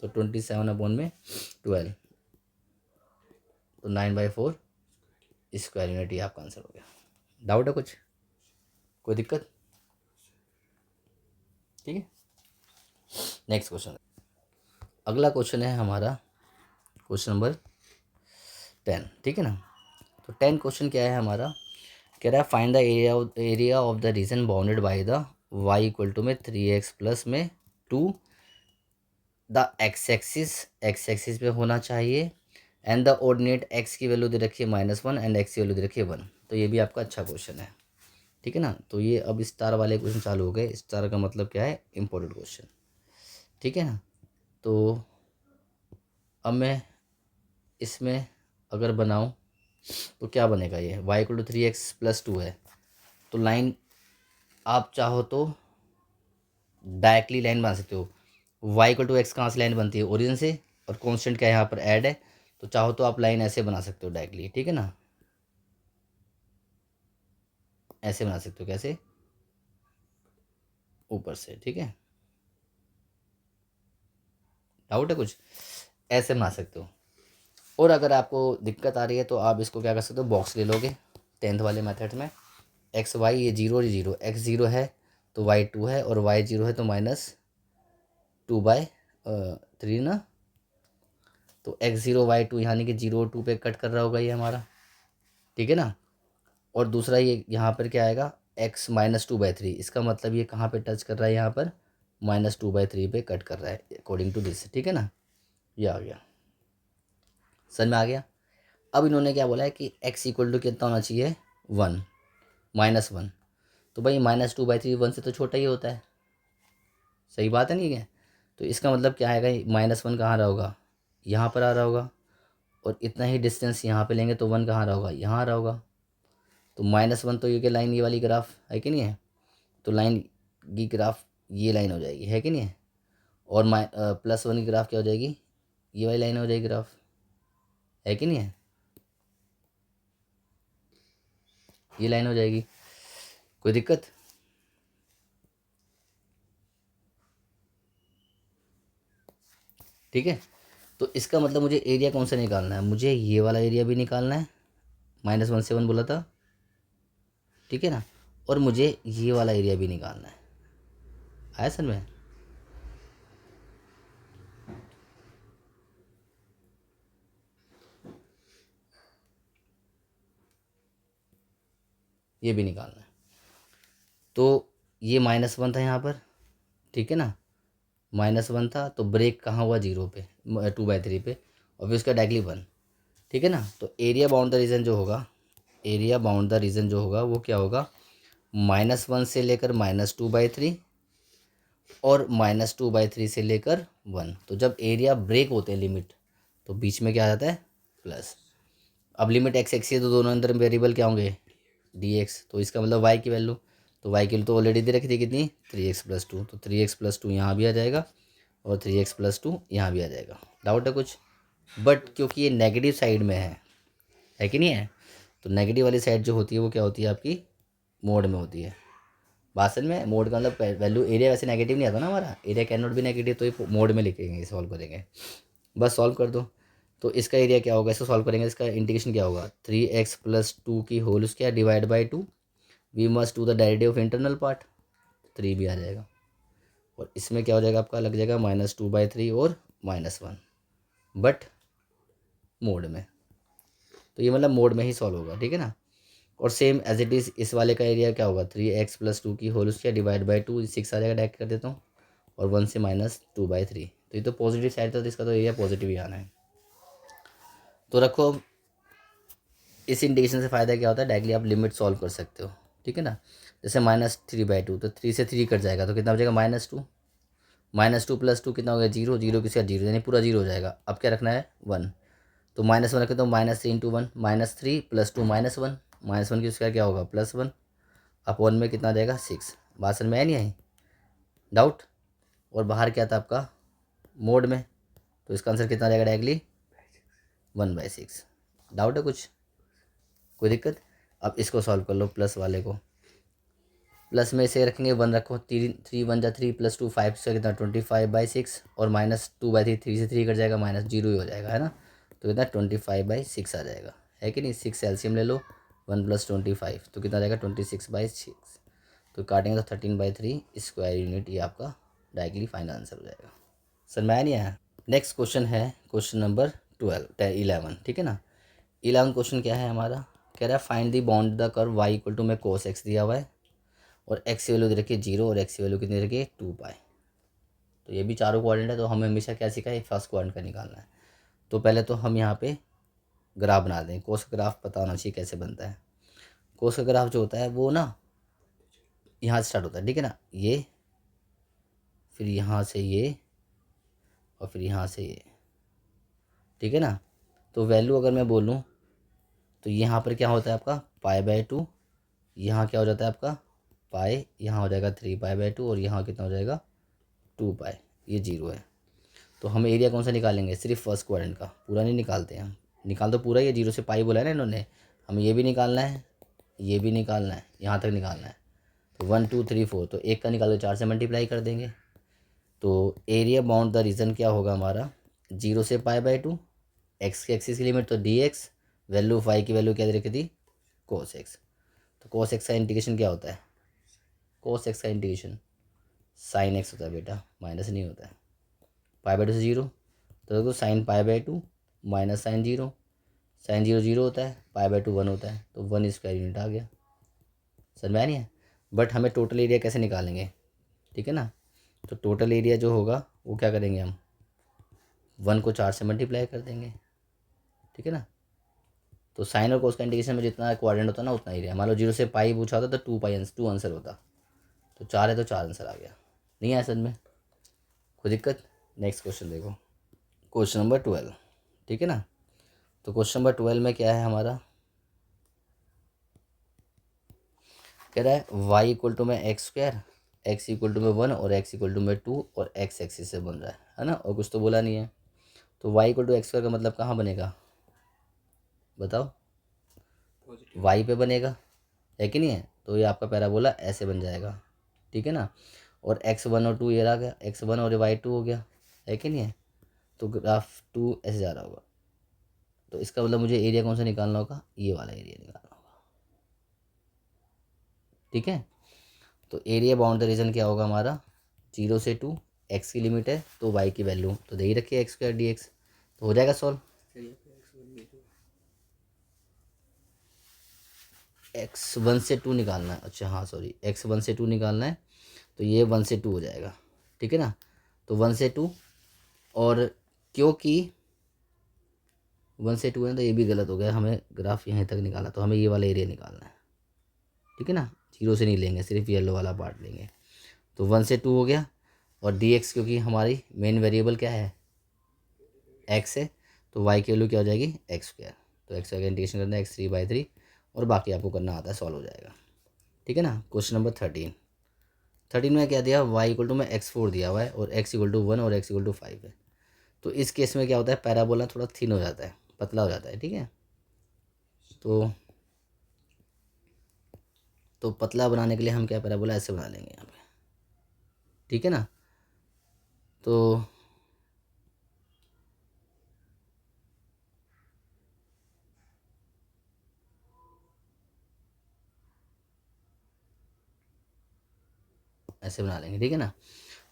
तो 27/12, तो 9/4 स्क्वायर यूनिट, ये आपका आंसर हो गया। डाउट है कुछ, कोई दिक्कत? ठीक है, नेक्स्ट क्वेश्चन। अगला क्वेश्चन है हमारा क्वेश्चन नंबर 10, ठीक है ना। तो 10 क्वेश्चन क्या है हमारा, कह रहा है find the area of the region bounded by the y = में 3x प्लस में 2, द एक्स एक्सिस पे होना चाहिए, एंड द ऑर्डिनेट x की वैल्यू दे रखी है -1 एंड x की वैल्यू दे रखी है 1। तो ये भी आपका अच्छा क्वेश्चन है, ठीक है ना। तो ये अब स्टार वाले क्वेश्चन चालू हो गए, स्टार का मतलब क्या है, इंपॉर्टेंट क्वेश्चन, ठीक है ना। तो अब मैं इसमें अगर बनाऊं तो क्या बनेगा, ये y = 3x + 2 है, तो लाइन आप चाहो तो डायरेक्टली लाइन बना सकते हो। y = x कहाँ से लाइन बनती है, ओरिजिन से, और कांस्टेंट क्या यहाँ पर ऐड है, तो चाहो तो आप लाइन ऐसे बना सकते हो डायरेक्टली, ठीक है ना, ऐसे बना सकते हो, कैसे, ऊपर से, ठीक है। डाउट है कुछ, ऐसे बना सकते हो। और अगर आपको दिक्कत आ रही है तो आप इसको क्या कर सकते हो, बॉक्स ले लोगे 10th वाले मेथड में, एक्स वाई ये 0 और 0, एक्स 0 है तो वाई 2 है, और वाई 0 है तो -2/3 ना। तो x0 y2 यानी कि 0 और 2 पे कट कर रहा होगा ये हमारा, ठीक है ना। और दूसरा ये यहाँ पर क्या आएगा, x -2/3, इसका मतलब ये कहाँ पे टच कर रहा है, यहाँ पर -2/3 पे कट कर रहा है अकॉर्डिंग टू दिस, ठीक है ना। ये आ गया, समझ में आ गया। अब इन्होंने क्या बोला है कि x = कितना होना चाहिए, 1 -1। तो भाई -2/3 1 से तो छोटा ही होता है, सही बात है, नहीं है। तो इसका मतलब क्या आएगा, -1 कहाँ रहा होगा, यहाँ पर आ रहा होगा, और इतना ही डिस्टेंस यहाँ पे लेंगे तो 1 कहाँ रहा होगा, यहाँ आ रहा होगा। तो -1 तो ये क्या लाइन, ये वाली ग्राफ है कि नहीं है, तो लाइन की ग्राफ ये लाइन हो जाएगी, है कि नहीं है। और +1 की ग्राफ क्या हो जाएगी, ये वाली लाइन हो जाएगी ग्राफ, है कि नहीं है, ये लाइन हो जाएगी। कोई दिक्कत, ठीक है। तो इसका मतलब मुझे एरिया कौन सा निकालना है, मुझे ये वाला एरिया भी निकालना है, -1 से 1 बोला था, ठीक है ना। और मुझे ये वाला एरिया भी निकालना है, आया सर में। ये भी निकालना है। तो ये -1 था यहाँ पर, ठीक है ना, -1 था, तो ब्रेक कहाँ हुआ, 0 पे, 2/3 पे, और फिर उसका डायरेक्टली 1, ठीक है ना। तो एरिया बाउंड द रीजन जो होगा, एरिया बाउंड द रीजन जो होगा वो क्या होगा, -1 से लेकर -2/3, और -2/3 से लेकर 1। तो जब एरिया ब्रेक होते हैं लिमिट, तो बीच में क्या आ जाता है, प्लस। अब लिमिट x एक्स है तो दोनों अंदर वेरिएबल क्या होंगे, dx। तो इसका मतलब y की वैल्यू, तो y की वैल्यू तो ऑलरेडी दे रखी थी कितनी, 3x + 2, तो 3x + 2 यहाँ भी आ जाएगा, और 3x + 2 यहाँ भी आ जाएगा। डाउट है कुछ, बट क्योंकि ये नेगेटिव साइड में है कि नहीं है, तो नेगेटिव वाली साइड जो होती है वो क्या होती है आपकी, मोड में होती है। बात समझ में, मोड का मतलब वैल्यू, एरिया वैसे नेगेटिव नहीं आता ना हमारा, एरिया कैन नॉट भी नेगेटिव, तो ये मोड में लिखेंगे, सॉल्व करेंगे, बस सॉल्व कर दो। तो इसका एरिया क्या होगा, इसको सॉल्व करेंगे, इसका इंटीग्रेशन क्या होगा, 3x + 2 की whole square divide by 2, we must do the derivative of internal part, 3 भी आ जाएगा। और इसमें क्या हो जाएगा आपका, लग जाएगा -2/3 और -1, बट मोड में। तो ये मतलब मोड में ही सॉल्व होगा, ठीक है ना। और सेम एज इट इज़ इस वाले का एरिया क्या होगा, 3x+2 की होल स्क्वायर डिवाइड बाई 2, 6 आ जाएगा, डायरेक्ट कर देता हूँ, और 1 से -2/3। तो ये तो पॉजिटिव साइड था, तो इसका तो एरिया पॉजिटिव ही आना है। तो रखो, अब इस इंडिकेशन से फ़ायदा क्या होता है, डायरेक्टली आप लिमिट सॉल्व कर सकते हो, ठीक है ना। जैसे -3/2, तो 3 से 3 कट जाएगा, तो कितना बचेगा, -2। -2 + 2 कितना हो गया, 0, 0 किसी का 0, यानी पूरा 0 हो जाएगा। अब क्या रखना है, 1। तो -1 रखें तो -3 × 1, -3 + 2 -1, -1 की स्क्वायर क्या होगा, +1, अब 1 में कितना आ जाएगा, 6। बात समझ में आई नहीं आई, डाउट। और बाहर क्या था आपका, मोड में, तो इसका आंसर कितना आ जाएगा, डायरेक्टली 1/6। डाउट है कुछ, कोई दिक्कत। अब इसको सॉल्व कर लो, प्लस वाले को। प्लस में इसे रखेंगे 1 रखो, 3 1 3 + 2 5 से कितना 25/6, और -2/3, 3 से 3 कट जाएगा, -0 ही हो जाएगा, है ना। तो कितना 25/6 आ जाएगा, है कि नहीं। 6 एलसीएम ले लो, 1 + 25, तो कितना आ जाएगा 26/6। तो काटेंगे तो 13/3 स्क्वायर यूनिट, ये आपका डायरेक्टली फाइनल आंसर हो जाएगा। सर मैं नहीं आया। नेक्स्ट क्वेश्चन है क्वेश्चन नंबर 11, ठीक है ना। 11 क्वेश्चन क्या है हमारा, कह रहा है find the bound the curve y = में cos x दिया हुआ है, और x की वैल्यू दे रखी है 0, और x की वैल्यू कितनी दे रखी है 2π। तो ये भी चारों क्वाड्रेंट है, तो हमें हमेशा क्या सीखा है, फर्स्ट क्वाड्रेंट का निकालना है। तो पहले तो हम यहाँ पे ग्राफ बना दें, कोस का ग्राफ पता होना चाहिए कैसे बनता है। कोस का ग्राफ जो होता है वो ना यहाँ से स्टार्ट होता है, ठीक है ना, ये, फिर यहाँ से ये, और फिर यहाँ से ये, ठीक है ना। तो वैल्यू अगर मैं बोलूँ तो यहाँ पर क्या होता है आपका π/2, यहाँ क्या हो जाता है आपका पाई, यहाँ हो जाएगा 3π/2, और यहाँ कितना हो जाएगा 2π, ये 0 है। तो हम एरिया कौन सा निकालेंगे, सिर्फ फर्स्ट क्वाड्रेंट का, पूरा नहीं निकालते हैं हम। निकाल तो पूरा ही है, 0 से पाई बोला है ना इन्होंने, हमें ये भी निकालना है, ये भी निकालना है, यहाँ तक निकालना है। तो 1 2 3 4, तो एक का निकाल के 4 से मल्टीप्लाई कर देंगे। तो एरिया बाउंड द रीजन क्या होगा हमारा, 0 से π/2, एक्स के एक्सिस की लिमिट तो dx, वैल्यू फाई की वैल्यू क्या दे रखी थी, cos x। तो cos x का इंडिकेशन क्या होता है, cos x का इंडिकेशन sin x होता है बेटा, माइनस नहीं होता है। π/2 से 0, तो देखो sin π/2 माइनस sin 0, sin 0 0 होता है, π/2 1 होता है, तो 1 स्क्वायर यूनिट आ गया। समझ में आ नहीं है। बट हमें टोटल एरिया कैसे निकालेंगे, ठीक है ना। तो टोटल एरिया जो होगा वो क्या करेंगे हम, 1 को 4 से मल्टीप्लाई कर देंगे, ठीक है ना। तो साइन और कोस का इंडिकेशन में जितना क्वाड्रेंट होता है ना उतना एरिया, मान लो 0 से पाई पूछा होता तो 2 आंसर होता, तो 4 है तो 4 आंसर आ गया। नहीं आया समझ में, कोई दिक्कत। नेक्स्ट क्वेश्चन देखो, क्वेश्चन नंबर 12, ठीक है ना। तो क्वेश्चन नंबर 12 में क्या है हमारा, कह रहा है y में x², x में 1, और x में 2, और x एक्सिस से बन रहा है ना, और कुछ तो बोला नहीं है। तो y x² का मतलब कहाँ बनेगा, बताओ, y पे बनेगा, है कि नहीं है। तो ये आपका पैराबोला ऐसे बन जाएगा, ठीक है ना। और x1 और 2 ये रहा गया, x1 और y2 हो गया, है कि नहीं है। तो ग्राफ 2 ऐसे जा रहा होगा, तो इसका मतलब मुझे एरिया कौन सा निकालना होगा, ये वाला एरिया निकालना होगा, ठीक है। तो एरिया बाउंड द रीजन क्या होगा हमारा, 0 से 2, x की लिमिट है, तो y की वैल्यू तो दे ही रखी है x² dx, तो हो जाएगा सॉल्व। x1 से 2 निकालना है, अच्छा हाँ सॉरी, x1 से 2 निकालना है, तो ये 1 से 2 हो जाएगा, ठीक है ना। तो 1 से 2, और क्योंकि 1 से 2 है तो ये भी गलत हो गया, हमें ग्राफ यहीं तक निकाला, तो हमें ये वाला एरिया निकालना है, ठीक है ना। 0 से नहीं लेंगे, सिर्फ येलो वाला पार्ट लेंगे। तो 1 से 2 हो गया, और dx क्योंकि हमारी मेन वेरिएबल क्या है, x है, तो y की वैल्यू क्या हो जाएगी, x²। तो x² का इंटीग्रेशन करना है x3/3, और बाकी आपको करना आता है, सॉल्व हो जाएगा, ठीक है ना। क्वेश्चन नंबर 13 में क्या दिया, y में x4 दिया हुआ है, और x 1 और x 5 है। तो इस केस में क्या होता है, पैराबोला थोड़ा थिन हो जाता है, पतला हो जाता है, ठीक है। तो पतला बनाने के लिए हम क्या पैराबोला ऐसे बना लेंगे यहाँ पे, ठीक है ना। तो ऐसे बना लेंगे, ठीक है ना।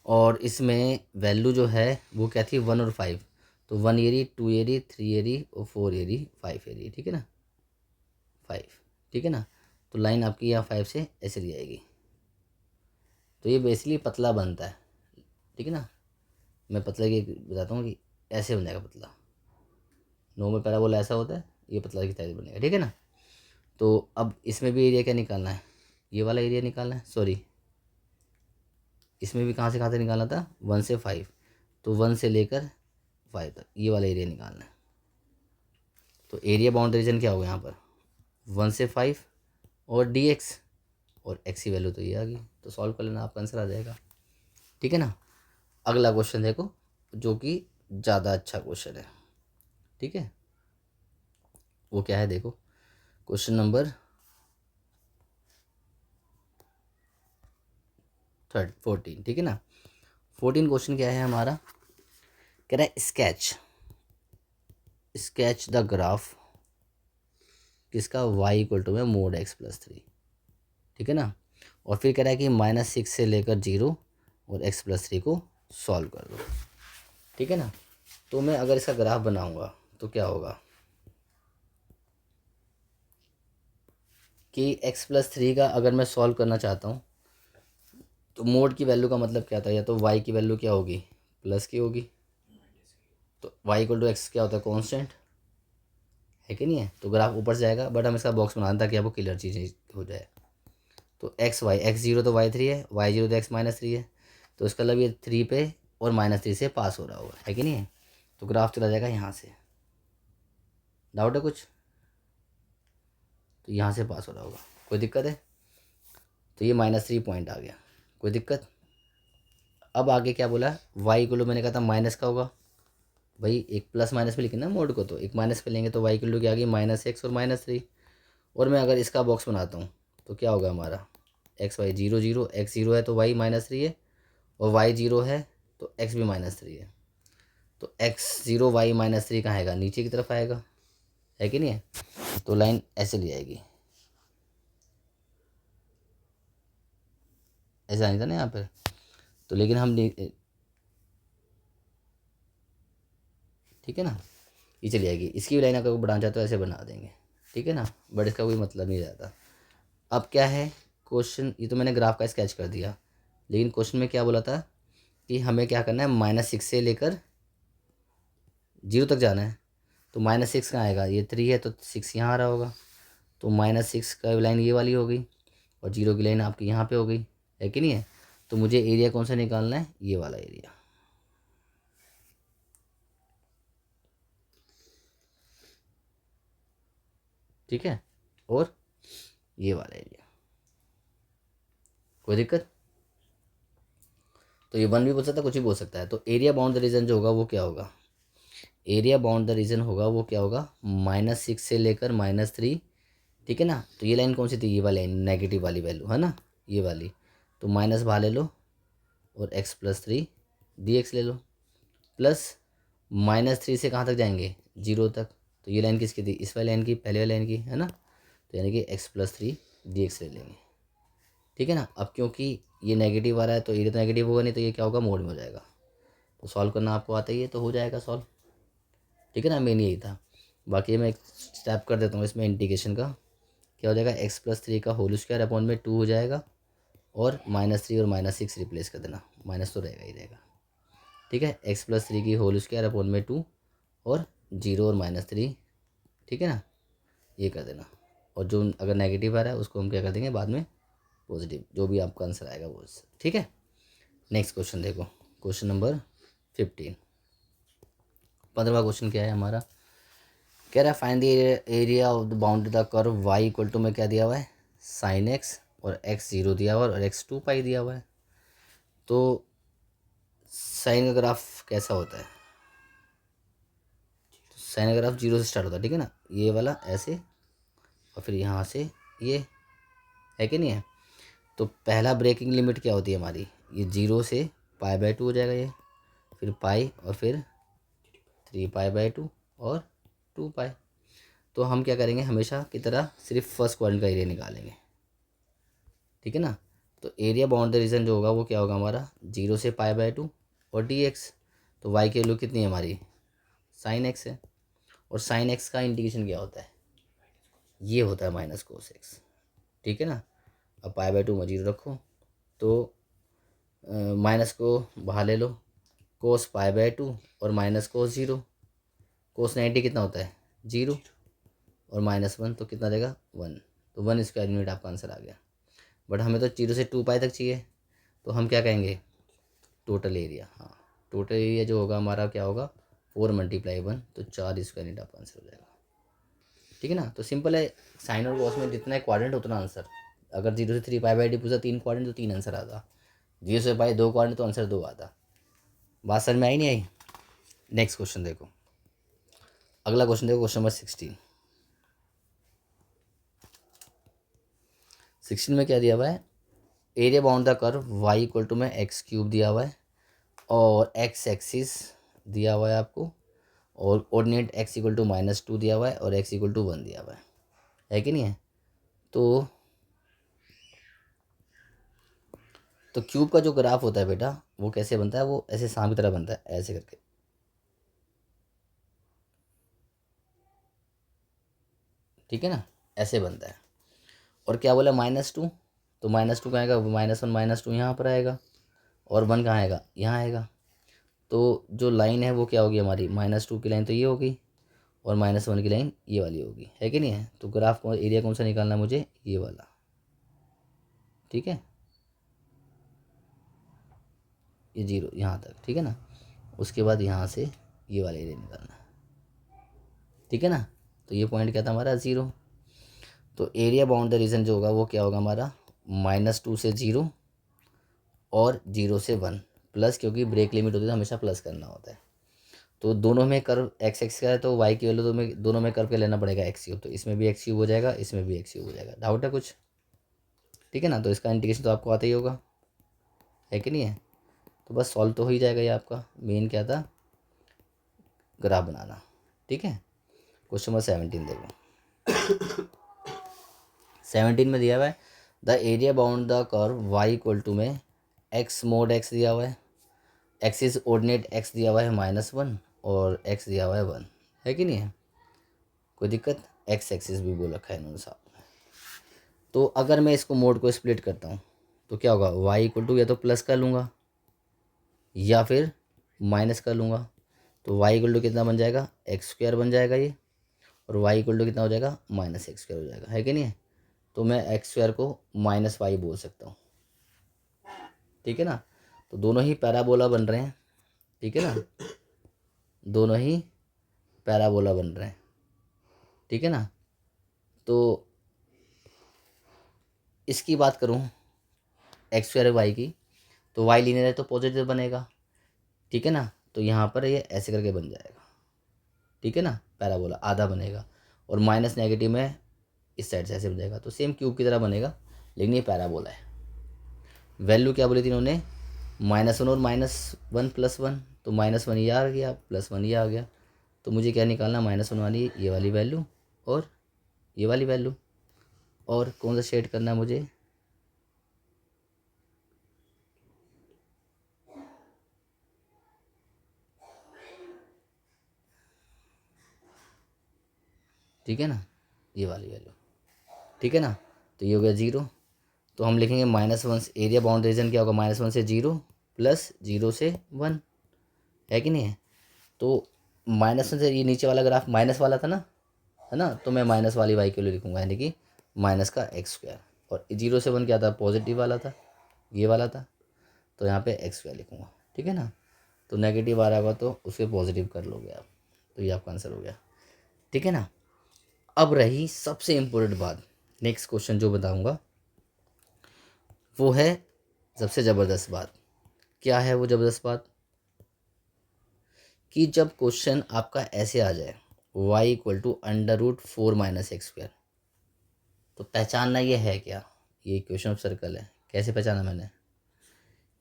और इसमें वैल्यू जो है वो क्या थी, 1 और 5, तो 1 एरी, 2 एरी, 3 एरी और 4 एरी, 5 एरी, ठीक है ना, 5, ठीक है ना। तो लाइन आपकी यहाँ 5 से ऐसे ली जाएगी। तो ये बेसिकली पतला बनता है, ठीक है ना। मैं पतला की बताता हूँ कि ऐसे बन जाएगा पतला। नॉर्मल पैराबोला ऐसा होता है, ये पतला की तरह बनेगा, ठीक है ना। तो अब इसमें भी एरिया क्या निकालना है, ये वाला एरिया निकालना है, सॉरी इसमें भी कहाँ से निकालना था, 1 से 5, तो 1 से लेकर 5 तक ये वाला एरिया निकालना है। तो एरिया बाउंड्री रीजन क्या होगा यहाँ पर, 1 से 5 और dx, और x की वैल्यू तो ये आ गई। तो सॉल्व कर लेना, आपका आंसर आ जाएगा, ठीक है ना। अगला क्वेश्चन देखो, जो कि ज़्यादा अच्छा क्वेश्चन है, ठीक है। वो क्या है देखो, क्वेश्चन नंबर 14, ठीक है ना। 14 क्वेश्चन क्या है हमारा, कह रहा है स्केच द ग्राफ किसका, y इक्वल टू में मोड x+3, ठीक है ना। और फिर कह रहा है कि -6 से लेकर 0 और x+3 को सॉल्व कर दो, ठीक है ना। तो मैं अगर इसका ग्राफ बनाऊंगा तो क्या होगा कि x+3 का अगर मैं सॉल्व करना चाहता हूँ तो मोड की वैल्यू का मतलब क्या था, या तो y की वैल्यू क्या होगी, प्लस की होगी। तो y इक्वल टू एक्स क्या होता है, कॉन्स्टेंट है कि नहीं है। तो ग्राफ ऊपर से जाएगा, बट हम इसका बॉक्स बनाना ताकि आपको क्लियर चीज़ हो जाए। तो x0 तो y3 है, y0 तो x-3 है। तो इसका मतलब ये 3 पे और -3 से पास हो रहा होगा, है कि नहीं है। तो ग्राफ चला जाएगा यहाँ से, डाउट है कुछ, तो यहाँ से पास हो रहा होगा, कोई दिक्कत है। तो ये -3 पॉइंट आ गया, कोई दिक्कत। अब आगे क्या बोला, y को लो, मैंने कहा था माइनस का होगा, भाई एक प्लस माइनस पे लिखना मोड को, तो एक माइनस पे लेंगे तो y की वैल्यू क्या आ गई, -x और -3। और मैं अगर इसका बॉक्स बनाता हूँ तो क्या होगा हमारा, x y 0 0, x 0 है तो y -3 है, और y 0 है तो x भी -3 है। तो x0 y -3 कहाँ आएगा, नीचे की तरफ आएगा, है कि नहीं है। तो लाइन ऐसे ली जाएगी, ऐसा नहीं था ना यहाँ पर। तो लेकिन हम ठीक है ना, ये चली जाएगी। इसकी भी लाइन अगर बढ़ाना चाहते हो ऐसे बना देंगे, ठीक है ना, बट इसका कोई मतलब नहीं रहता। अब क्या है क्वेश्चन, ये तो मैंने ग्राफ का स्केच कर दिया, लेकिन क्वेश्चन में क्या बोला था कि हमें क्या करना है, -6 से लेकर 0 तक जाना है। तो -6 कहाँ आएगा, ये 3 है तो 6 यहाँ आ रहा होगा। तो -6 का लाइन ये वाली हो गई, और 0 की लाइन आपकी यहाँ पे हो गई, है कि नहीं है। तो मुझे एरिया कौन सा निकालना है, ये वाला एरिया, ठीक है, और ये वाला एरिया, कोई दिक्कत। तो ये 1 भी बोल सकता है, कुछ भी बोल सकता है। तो एरिया बाउंड द रीजन जो होगा वो क्या होगा, एरिया बाउंड द रीजन होगा वो क्या होगा, -6 से लेकर -3, ठीक है ना। तो ये लाइन कौन सी थी, ये वाली लाइन, नेगेटिव वाली वैल्यू है ना, ये वाली। तो माइनस बाहर ले लो, और x+3 dx ले लो, प्लस -3 से कहाँ तक जाएंगे, 0 तक। तो ये लाइन किसकी थी, इस वाली लाइन की, पहले वाली लाइन की, है ना। तो यानी कि x+3 dx ले लेंगे, ठीक है ना। अब क्योंकि ये नेगेटिव आ रहा है तो ये तो नेगेटिव होगा नहीं, तो ये क्या होगा, मोड में हो जाएगा। तो सॉल्व करना आपको आता ही है, तो हो जाएगा सॉल्व, ठीक है ना। मेन यही था। बाकी मैं एक स्टेप कर देता हूँ इसमें इंटीग्रेशन का, क्या हो जाएगा, x+3 का होल स्क्वायर अपॉन में 2 हो जाएगा, और -3 और -6 रिप्लेस कर देना, माइनस तो रहेगा ही रहेगा, ठीक है। x+3 की होल स्क्वायर अपॉन में 2, और 0 और -3, ठीक है ना, ये कर देना। और जो अगर नेगेटिव आ रहा है उसको हम क्या कर देंगे बाद में पॉजिटिव, जो भी आपका आंसर आएगा वो, ठीक है। नेक्स्ट क्वेश्चन देखो, क्वेश्चन नंबर 15, 15वां क्वेश्चन क्या है हमारा, कह रहा है find the area of the boundary the curve y equal to में क्या दिया हुआ है, sin x, और x 0 दिया हुआ है, और x 2π दिया हुआ है। तो साइन का ग्राफ कैसा होता है, तो साइन का ग्राफ 0 से स्टार्ट होता है, ठीक है ना, ये वाला ऐसे, और फिर यहाँ से ये, है कि नहीं है। तो पहला ब्रेकिंग लिमिट क्या होती है हमारी, ये 0 से π/2 हो जाएगा ये, फिर पाई, और फिर 3π/2 और 2π। तो हम क्या करेंगे, हमेशा की तरह सिर्फ फर्स्ट क्वाड्रेंट का एरिया निकालेंगे, ठीक है ना। तो एरिया बाउंड द रीजन जो होगा वो क्या होगा हमारा, 0 से π/2 और dx। तो y की वैल्यू कितनी है हमारी, साइन एक्स है, और साइन एक्स का इंडिकेशन क्या होता है, ये होता है माइनस कोस एक्स, ठीक है ना। अब पाई बाय 2 में 0 रखो तो माइनस को बाहर ले लो, कोस पाई बाय 2 और माइनस कोस 0, कोस 90 कितना होता है 0, और -1 तो कितना देगा 1, तो 1 स्क्वायर यूनिट आपका आंसर आ गया। बट हमें तो 0 से 2 पाई तक चाहिए, तो हम क्या कहेंगे टोटल एरिया। हाँ, टोटल एरिया जो होगा हमारा क्या होगा 4 × 1, तो 4 स्क्वायर यूनिट आपका आंसर हो जाएगा, ठीक है ना। तो सिंपल है, साइन और कॉस में जितना क्वाड्रेंट उतना आंसर। अगर 0 से 3 पाई बाय डी पूछा 3 क्वाड्रेंट तो 3 आंसर आता, 0 से पाई 2 क्वाड्रेंट तो आंसर 2 आता। बात समझ में आई नहीं आई। नेक्स्ट क्वेश्चन देखो, अगला क्वेश्चन देखो, क्वेश्चन नंबर 16 में क्या दिया हुआ है, area bound the curve y equal to में x³ दिया हुआ है, और x एक्सिस दिया हुआ है आपको, और ऑर्डिनेट x इक्वल टू -2 दिया हुआ है, और x इक्वल टू 1 दिया हुआ है कि नहीं है। तो क्यूब का जो ग्राफ होता है बेटा वो कैसे बनता है, वो ऐसे सांप की तरह बनता है, ऐसे करके, ठीक है ना, ऐसे बनता है। और क्या बोला -2, तो -2 कहाँ आएगा, -1 -2 यहाँ पर आएगा, और 1 कहाँ आएगा, यहाँ आएगा। तो जो लाइन है वो क्या होगी हमारी, -2 की लाइन तो ये होगी, और -1 की लाइन ये वाली होगी, है कि नहीं है। तो ग्राफ को एरिया कौन सा निकालना है मुझे, ये वाला, ठीक है, ये 0 यहाँ तक, ठीक है ना। उसके बाद यहाँ से ये वाला एरिया निकालना है, ठीक है ना। तो ये पॉइंट क्या था हमारा 0। तो एरिया बाउंड द रीजन जो होगा वो क्या होगा हमारा, -2 से 0 और 0 से 1 प्लस, क्योंकि ब्रेक लिमिट होती है तो हमेशा प्लस करना होता है। तो दोनों में कर्व एक्स एक्स का है, तो वाई की वैल्यू तो में दोनों में कर्व के लेना पड़ेगा x³, तो इसमें भी x³ हो जाएगा, इसमें भी x³ हो जाएगा। डाउट है कुछ, ठीक है ना। तो इसका इंटीग्रेशन तो आपको आता ही होगा, है कि नहीं है। तो बस सॉल्व तो हो ही जाएगा, ये आपका मेन क्या था, ग्राफ बनाना, ठीक है। क्वेश्चन नंबर 17 देखो, 17 में दिया हुआ है the area bound the curve y equal to में x mod x दिया हुआ है, एक्सिस ऑर्डिनेट x दिया हुआ है -1, और x दिया हुआ है 1, है कि नहीं है। कोई दिक्कत, x एक्सिस भी बोल रखा है इन्होंने साहब। तो अगर मैं इसको मोड को स्प्लिट करता हूँ तो क्या होगा, y इक्वल टू या तो प्लस कर लूँगा या फिर माइनस कर लूँगा। तो y इक्वल टू कितना बन जाएगा, x² बन जाएगा ये, और y इक्वल टू कितना हो जाएगा, -x² हो जाएगा, है कि नहीं है। तो मैं x² को -y बोल सकता हूँ, ठीक है ना। तो दोनों ही पैराबोला बन रहे हैं, ठीक है ना, दोनों ही पैराबोला बन रहे हैं, ठीक है ना। तो इसकी बात करूँ x² y की, तो y लीनियर है तो पॉजिटिव बनेगा, ठीक है ना। तो यहाँ पर ये ऐसे करके बन जाएगा, ठीक है ना, पैराबोला आधा बनेगा, और माइनस नेगेटिव में इस साइड से ऐसे बन जाएगा, तो सेम क्यूब की तरह बनेगा, लेकिन ये पैराबोला है। वैल्यू क्या बोली थी इन्होंने, -1 और -1 + 1, तो -1 ये आ गया, +1 ये आ गया। तो मुझे क्या निकालना, -1 वाली ये वाली वैल्यू और ये वाली वैल्यू, और कौन सा शेड करना है मुझे, ठीक है ना, ये वाली वैल्यू, ठीक है ना। तो ये हो गया 0। तो हम लिखेंगे -1, एरिया बाउंड रीजन क्या होगा, -1 से 0 प्लस 0 से 1, है कि नहीं है। तो -1 से ये नीचे वाला ग्राफ माइनस वाला था ना, है ना, तो मैं माइनस वाली वाई के लिए लिखूंगा, यानी कि माइनस का x², और 0 से 1 क्या था, पॉजिटिव वाला था, ये वाला था, तो यहाँ पे x² लिखूंगा, ठीक है ना। तो नेगेटिव आ रहा होगा तो उसके पॉजिटिव कर लोगे आप, तो ये आपका आंसर हो गया, ठीक है ना। अब रही सबसे इम्पोर्टेंट बात, नेक्स्ट क्वेश्चन जो बताऊँगा वो है सबसे ज़बरदस्त बात। क्या है वो ज़बरदस्त बात, कि जब क्वेश्चन आपका ऐसे आ जाए y इक्वल टू √4 - x², तो पहचानना ये है क्या, ये क्वेश्चन ऑफ सर्कल है। कैसे पहचाना मैंने,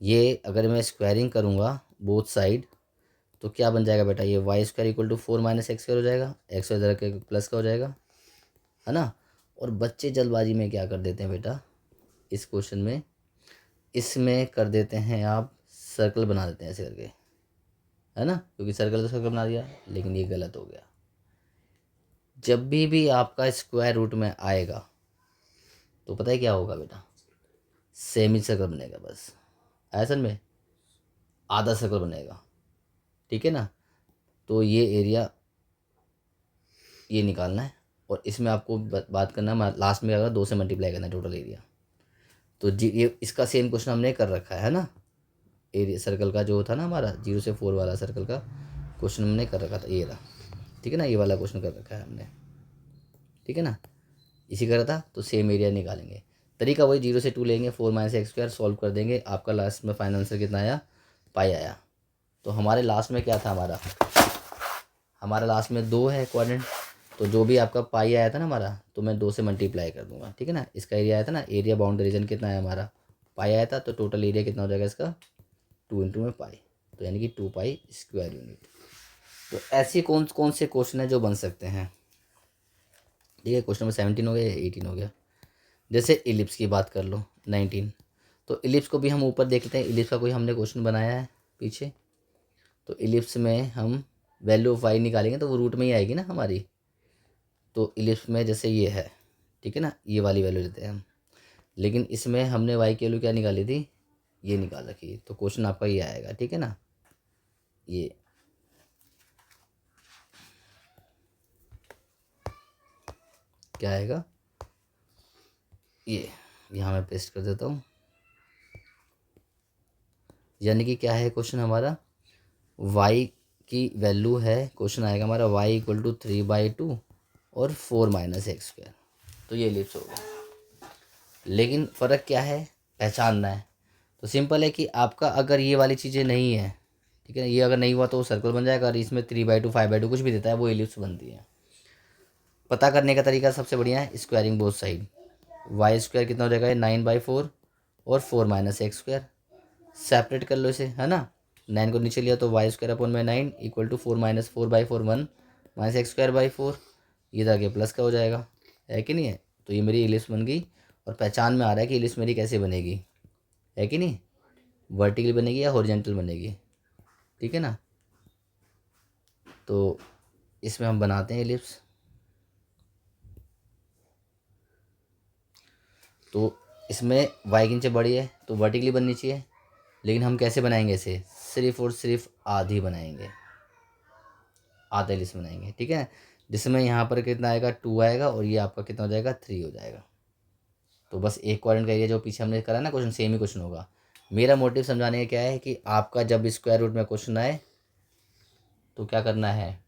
ये अगर मैं स्क्वायरिंग करूँगा बोथ साइड तो क्या बन जाएगा बेटा, ये y² इक्वल टू 4 - x² हो जाएगा, x इधर के प्लस का हो जाएगा, है ना। और बच्चे जल्दबाजी में क्या कर देते हैं बेटा, इस क्वेश्चन में इसमें कर देते हैं आप सर्कल बना देते हैं ऐसे करके, है ना, क्योंकि सर्कल तो सर्कल बना दिया, लेकिन ये गलत हो गया। जब भी आपका स्क्वायर रूट में आएगा तो पता है क्या होगा बेटा, सेमी सर्कल बनेगा बस, ऐसा में आधा सर्कल बनेगा, ठीक है ना। तो ये एरिया ये निकालना है, और इसमें आपको बात करना है लास्ट में, अगर 2 से मल्टीप्लाई करना है टोटल एरिया। तो जी ये इसका सेम क्वेश्चन हमने कर रखा है ना, एरिया सर्कल का जो था ना हमारा 0 से 4 वाला सर्कल का क्वेश्चन हमने कर रखा था, ये रहा, ठीक है ना, ये वाला क्वेश्चन कर रखा है हमने, ठीक है ना। इसी का था, तो सेम एरिया निकालेंगे। तरीका वही, 0 से 2 लेंगे, 4 माइनस एक्स स्क्वायर सॉल्व कर देंगे, आपका लास्ट में फाइनल आंसर कितना आया, पाई आया। तो हमारे लास्ट में क्या था, हमारा लास्ट में 2 है क्वाड्रेंट, तो जो भी आपका पाई आया था ना हमारा, तो मैं 2 से मल्टीप्लाई कर दूंगा, ठीक है ना। इसका एरिया आया था ना, एरिया बाउंड्री रीजन कितना है हमारा, पाई आया था, तो टोटल एरिया कितना हो जाएगा इसका, 2 इंटू में पाई, तो यानी कि 2 पाई स्क्वायर यूनिट। तो ऐसे कौन कौन से क्वेश्चन है जो बन सकते हैं, ठीक है। क्वेश्चन नंबर 17 हो गया या 18 हो गया। जैसे इलिप्स की बात कर लो 19, तो इलिप्स को भी हम ऊपर देख लेते हैं, इलिप्स का कोई हमने क्वेश्चन बनाया है पीछे। तो इलिप्स में हम वैल्यू ऑफ वाई निकालेंगे तो वो रूट में ही आएगी ना हमारी। तो इलिप्स में जैसे ये है, ठीक है ना, ये वाली वैल्यू लेते हैं हम, लेकिन इसमें हमने वाई की वैल्यू क्या निकाली थी, ये निकाल रखी, तो क्वेश्चन आपका ये आएगा, ठीक है ना। ये क्या आएगा, ये यहाँ मैं पेस्ट कर देता हूँ, यानी कि क्या है क्वेश्चन हमारा, y की वैल्यू है, क्वेश्चन आएगा हमारा y इक्वल टू 3/2 और 4 माइनस एक्स स्क्वायर। तो ये इलिप्स हो गया, लेकिन फ़र्क क्या है, पहचानना है। तो सिंपल है कि आपका अगर ये वाली चीज़ें नहीं है, ठीक है, ये अगर नहीं हुआ तो वो सर्कल बन जाएगा, और इसमें 3/2 5/2 कुछ भी देता है वो इलिप्स बनती है। पता करने का तरीका सबसे बढ़िया है, squaring both side, y square कितना हो जाएगा, 9/4 और 4 माइनस एक्स स्क्वायर, सेपरेट कर लो इसे, है ना। 9 को नीचे लिया तो वाई स्क्वायर अपॉन में 9 equal to 4 minus 4/4 1 minus x square by 4, ये आगे प्लस का हो जाएगा, है कि नहीं है। तो ये मेरी इलिप्स बन गई, और पहचान में आ रहा है कि इलिप्स मेरी कैसे बनेगी, है कि नहीं, वर्टिकल बनेगी या हॉरिजॉन्टल बनेगी, ठीक है ना। तो इसमें हम बनाते हैं इलिप्स। तो इसमें वाई की नीचे बड़ी है तो वर्टिकली बननी चाहिए, लेकिन हम कैसे बनाएंगे इसे, सिर्फ और सिर्फ आधी बनाएंगे, आधा इलिप्स बनाएंगे, ठीक है। जिसमें यहाँ पर कितना आएगा, 2 आएगा, और ये आपका कितना हो जाएगा, 3 हो जाएगा। तो बस एक क्वाड्रेंट का एरिया जो पीछे हमने करा ना क्वेश्चन, सेम ही क्वेश्चन होगा। मेरा मोटिव समझाने का क्या है कि आपका जब स्क्वायर रूट में क्वेश्चन आए तो क्या करना है,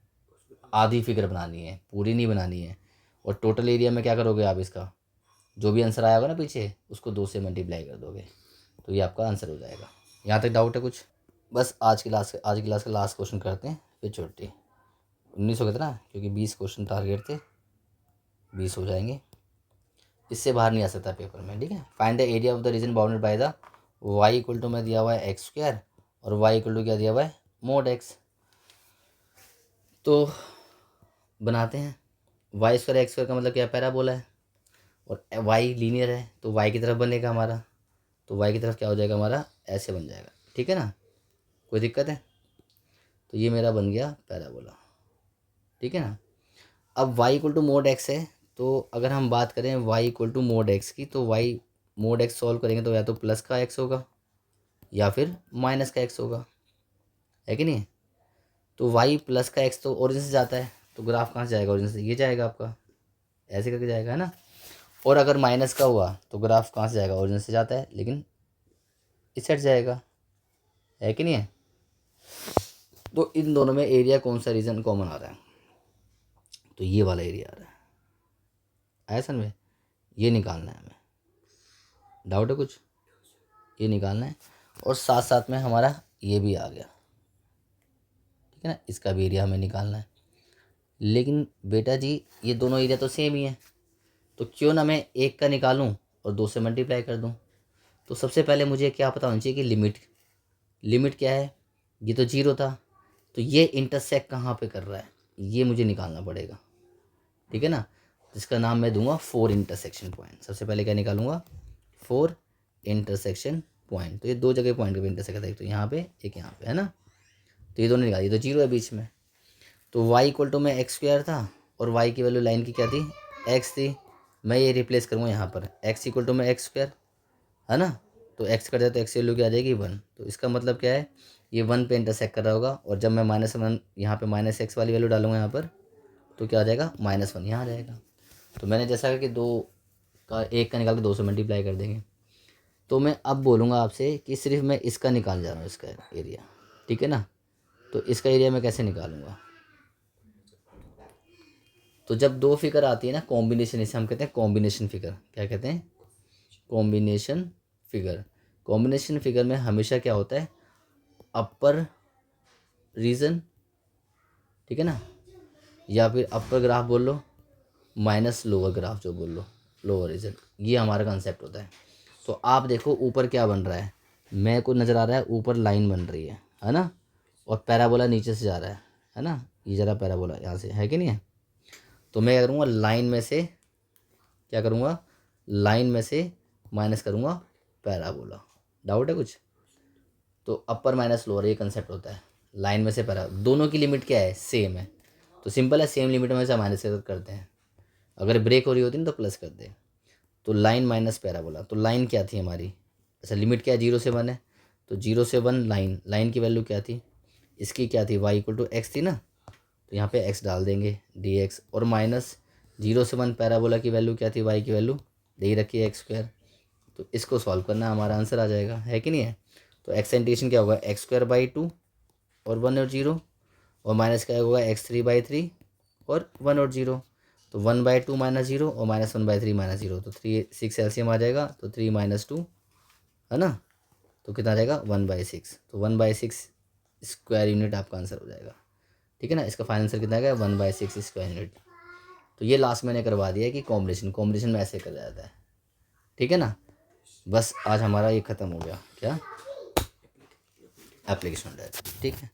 आधी फिगर बनानी है, पूरी नहीं बनानी है। और टोटल एरिया में क्या करोगे आप, इसका जो भी आंसर आया होगा ना पीछे, उसको 2 से मल्टीप्लाई कर दोगे, तो ये आपका आंसर हो जाएगा। यहाँ तक डाउट है कुछ, बस आज की क्लास का लास्ट क्वेश्चन करते हैं, फिर छुट्टी। 19 हो गया था ना, क्योंकि 20 क्वेश्चन टारगेट थे, 20 हो जाएंगे, इससे बाहर नहीं आ सकता पेपर में, ठीक है। Find the area of the region bounded by the y equal to में दिया हुआ है एक्स स्क्वायर, और वाई इक्वल टू क्या दिया हुआ है, मोड एक्स। तो बनाते हैं, वाई स्क्वायर एक्स स्क्वायर का मतलब क्या, पैराबोला है, और वाई लीनियर है, तो वाई की तरफ बनेगा हमारा, तो वाई की तरफ क्या हो जाएगा हमारा, ऐसे बन जाएगा, ठीक है ना। कोई दिक्कत है, तो ये मेरा बन गया पैराबोला, ठीक है ना। अब y equal to mod x है, तो अगर हम बात करें y equal to mod x की, तो y मोड एक्स सॉल्व करेंगे तो या तो प्लस का x होगा या फिर माइनस का x होगा, है कि नहीं। तो y प्लस का x तो ओरिजिन से जाता है, तो ग्राफ कहाँ से जाएगा, ओरिजिन से ये जाएगा आपका, ऐसे करके जाएगा, है ना। और अगर माइनस का हुआ तो ग्राफ कहाँ से जाएगा, ओरिजिन से जाता है, लेकिन इस साइड जाएगा, है कि नहीं है। तो इन दोनों में एरिया कौन सा रीजन कॉमन आ रहा है, तो ये वाला एरिया आ रहा है, ऐसा में ये निकालना है हमें, डाउट है कुछ, ये निकालना है। और साथ साथ में हमारा ये भी आ गया, ठीक है ना, इसका भी एरिया हमें निकालना है। लेकिन बेटा जी ये दोनों एरिया तो सेम ही है, तो क्यों ना मैं एक का निकालूं और 2 से मल्टीप्लाई कर दूं। तो सबसे पहले मुझे क्या पता होना चाहिए कि लिमिट क्या है, ये तो 0 था, तो ये इंटरसेक्ट कहाँ पे कर रहा है, ये मुझे निकालना पड़ेगा, ठीक है ना। जिसका नाम मैं दूंगा 4 इंटरसेक्शन पॉइंट। सबसे पहले क्या निकालूंगा, 4 इंटरसेक्शन पॉइंट। तो ये 2 जगह पॉइंट कभी इंटरसेक्ट है, एक तो यहाँ पे एक यहाँ पे, है ना। तो ये दोनों निकाल, ये तो जीरो है बीच में। तो y इक्वल टू में एक्स स्क्वायर था और y की वैल्यू लाइन की क्या थी, x थी। मैं ये रिप्लेस करूँगा यहाँ पर, x इक्वल टू में एक्स स्क्वायर, है ना। तो x कर जाए तो x की वैल्यू क्या आ जाएगी 1। तो इसका मतलब क्या है, ये 1 पे इंटरसेक्ट कर रहा होगा। और जब मैं -1 यहाँ पे -x वाली वैल्यू डालूंगा यहाँ पर, तो क्या आ जाएगा, -1 यहाँ आ जाएगा। तो मैंने जैसा कि दो का एक का निकाल के 2 से मल्टीप्लाई कर देंगे। तो मैं अब बोलूँगा आपसे कि सिर्फ मैं इसका निकाल जा रहा हूँ, इसका एरिया, ठीक है ना। तो इसका एरिया मैं कैसे निकालूंगा, तो जब दो फिगर आती है ना कॉम्बिनेशन, इसे हम कहते हैं कॉम्बिनेशन फिगर। क्या कहते हैं, कॉम्बिनेशन फिगर। कॉम्बिनेशन फिगर में हमेशा क्या होता है, अपर रीजन, ठीक है ना, या फिर अपर ग्राफ बोल लो माइनस लोअर ग्राफ जो बोल लो, लोअर रीजन, ये हमारा कंसेप्ट होता है। तो आप देखो ऊपर क्या बन रहा है, मेरे को नज़र आ रहा है ऊपर लाइन बन रही है ना, और पैराबोला नीचे से जा रहा है ना, ये जरा पैराबोला यहाँ से है कि नहीं है। तो मैं क्या करूँगा, लाइन में से क्या करूँगा, लाइन में से माइनस करूँगा पैराबोला। डाउट है कुछ, तो अपर माइनस लोअर ये कंसेप्ट होता है। लाइन में से पैरा, दोनों की लिमिट क्या है, सेम है। तो सिंपल है, सेम लिमिट में से माइनस करते हैं। अगर ब्रेक हो रही होती ना तो प्लस कर दे। तो लाइन माइनस पैराबोला, तो लाइन क्या थी हमारी, अच्छा लिमिट क्या है, 0 से 1 है। तो 0 से 1 लाइन, लाइन की वैल्यू क्या थी, इसकी क्या थी, y इक्वल टू एक्स थी ना, तो यहाँ पे x डाल देंगे dx। और माइनस 0 से 1 पैराबोला की वैल्यू क्या थी, y की वैल्यू दे ही रखी है एक्स स्क्वायर। तो इसको सॉल्व करना, हमारा आंसर आ जाएगा, है कि नहीं है। तो एक्सेंटेशन क्या होगा, x²/2 और 1 और 0, और माइनस क्या होगा x3/3 और 1 और 0। तो 1/2 -0 और -1/3 -0, तो 3 6 एलसीएम आ जाएगा, तो 3 - 2 है ना, तो कितना आ जाएगा 1/6। तो 1/6 स्क्वायर यूनिट आपका आंसर हो जाएगा, ठीक है ना। इसका फाइनल आंसर कितना आएगा, 1/6 स्क्वायर यूनिट। तो ये लास्ट मैंने करवा दिया है कि कॉम्बिनेशन में ऐसे कर जाता है, ठीक है ना। बस आज हमारा ये ख़त्म हो गया, क्या एप्लीकेशन, ठीक है।